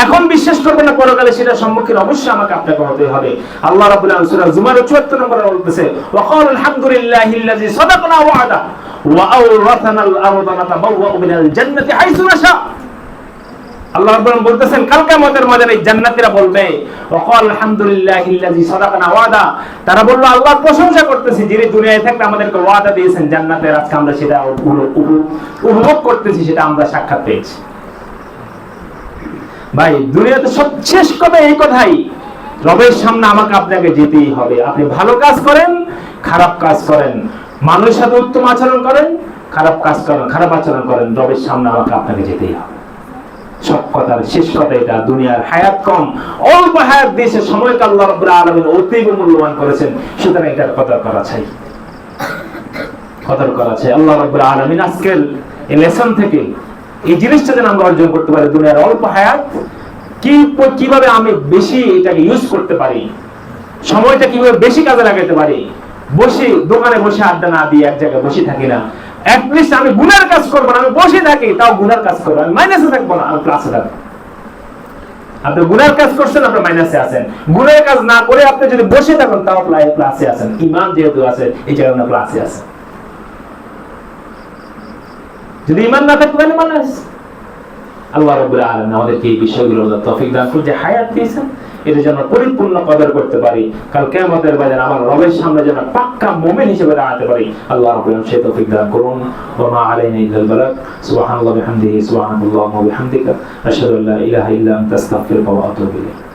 এখন বিশ্বাস করবে না, পরকালে সেটা সম্মুখীন অবশ্যই আমাকে আপনাকে হতে হবে। আল্লাহ রাব্বুল আলামিন সূরা জুমার ৭৪ নম্বরে বলতেছে, ওয়া ক্বালু আলহামদুলিল্লাহিল্লাযী সাদাকানা ওয়া'দা ওয়া আওরাসানাল আরদা নাতাবাওয়াউ মিনাল জান্নাতি হাইসু নাশা। আল্লাহ রাব্বুল আলামিন বলতেছেন, কাল কিয়ামতের ময়দানে জান্নাতীরা বলবে, ওয়া ক্বালু আলহামদুলিল্লাহিল্লাযী সাদাকানা ওয়া'দা, তারা বলল আল্লাহর প্রশংসা করতেছি, যিনি দুনিয়ায় থাকতে আমাদেরকে ওয়াদা দিয়েছেন জান্নাতের, আজকে আমরা সেটা উপভোগ করতেছি, সেটা আমরা সাক্ষাৎ পেয়েছি। ভাই, দুনিয়াতে সব শেষ কথা এই কথাই, রবের সামনে আমাকে আপনাকে যেতেই হবে। আপনি ভালো কাজ করেন, খারাপ কাজ করেন, মানুষের সাথে উত্তম আচরণ করেন, খারাপ কাজ করেন, খারাপ আচরণ করেন, রবের সামনে আমাকে আপনাকে যেতেই হবে। সব কথার শেষ কথা এটা। দুনিয়ার হায়াত কম, অল্প হায়াত দিয়েছে, সময়কে আল্লাহ রাব্বুল আলামিন অতীব মূল্যবান করেছেন, সুতরাং এটার কদর করা চাই, কদর করা চাই। আল্লাহ রাব্বুল আলামিন আজকের এই লেসন থেকে এই জিনিসটা যেন আমরা অর্জন করতে পারি, দুনিয়ার অল্প হায়াত কিভাবে আমি বেশি এটাকে ইউজ করতে পারি, সময়টা কিভাবে বেশি কাজে লাগাতে পারি। বসে দোকানে বসে আড্ডা না দিয়ে এক জায়গায় বসে থাকি না, অ্যাটলিস্ট আমি গুনার কাজ করবো না, আমি বসে থাকি তাও গুনার কাজ করবো, আমি মাইনাসে থাকবো না, আমি প্লাসে থাকবো। আপনি গুনার কাজ করছেন, আপনি মাইনাসে আছেন। গুনার কাজ না করে আপনি যদি বসে থাকেন তাও প্লাসে আছেন। ঈমান যেহেতু আছে, এই জায়গায় আপনি প্লাসে আছেন। যদি ঈমান না থাকে তাহলে মাইনাস। আল্লাহ রাব্বুল আলামিন আমাদেরকে এই বিষয়গুলোর তৌফিক দান করুন, যে হায়াত দিয়েছেন এটা যেন পরিপূর্ণ কদর করতে পারি, কাল কিয়ামতের ময়দানে আমার রবের সামনে যেন পাক্কা মুমিন হিসেবে দাঁড়াতে পারি। আল্লাহ রাব্বুল আলামিন সেই তৌফিক দান করুন। ওয়া মা আলাইনা ইল্লাল বালাগ। সুবহানাল্লাহি ওয়া বিহামদিহি, সুবহানাল্লাহি ওয়া বিহামদিকা, আশহাদু আল্লা ইলাহা ইল্লা আনতা, আস্তাগফিরুকা ওয়া আতুবু ইলাইক।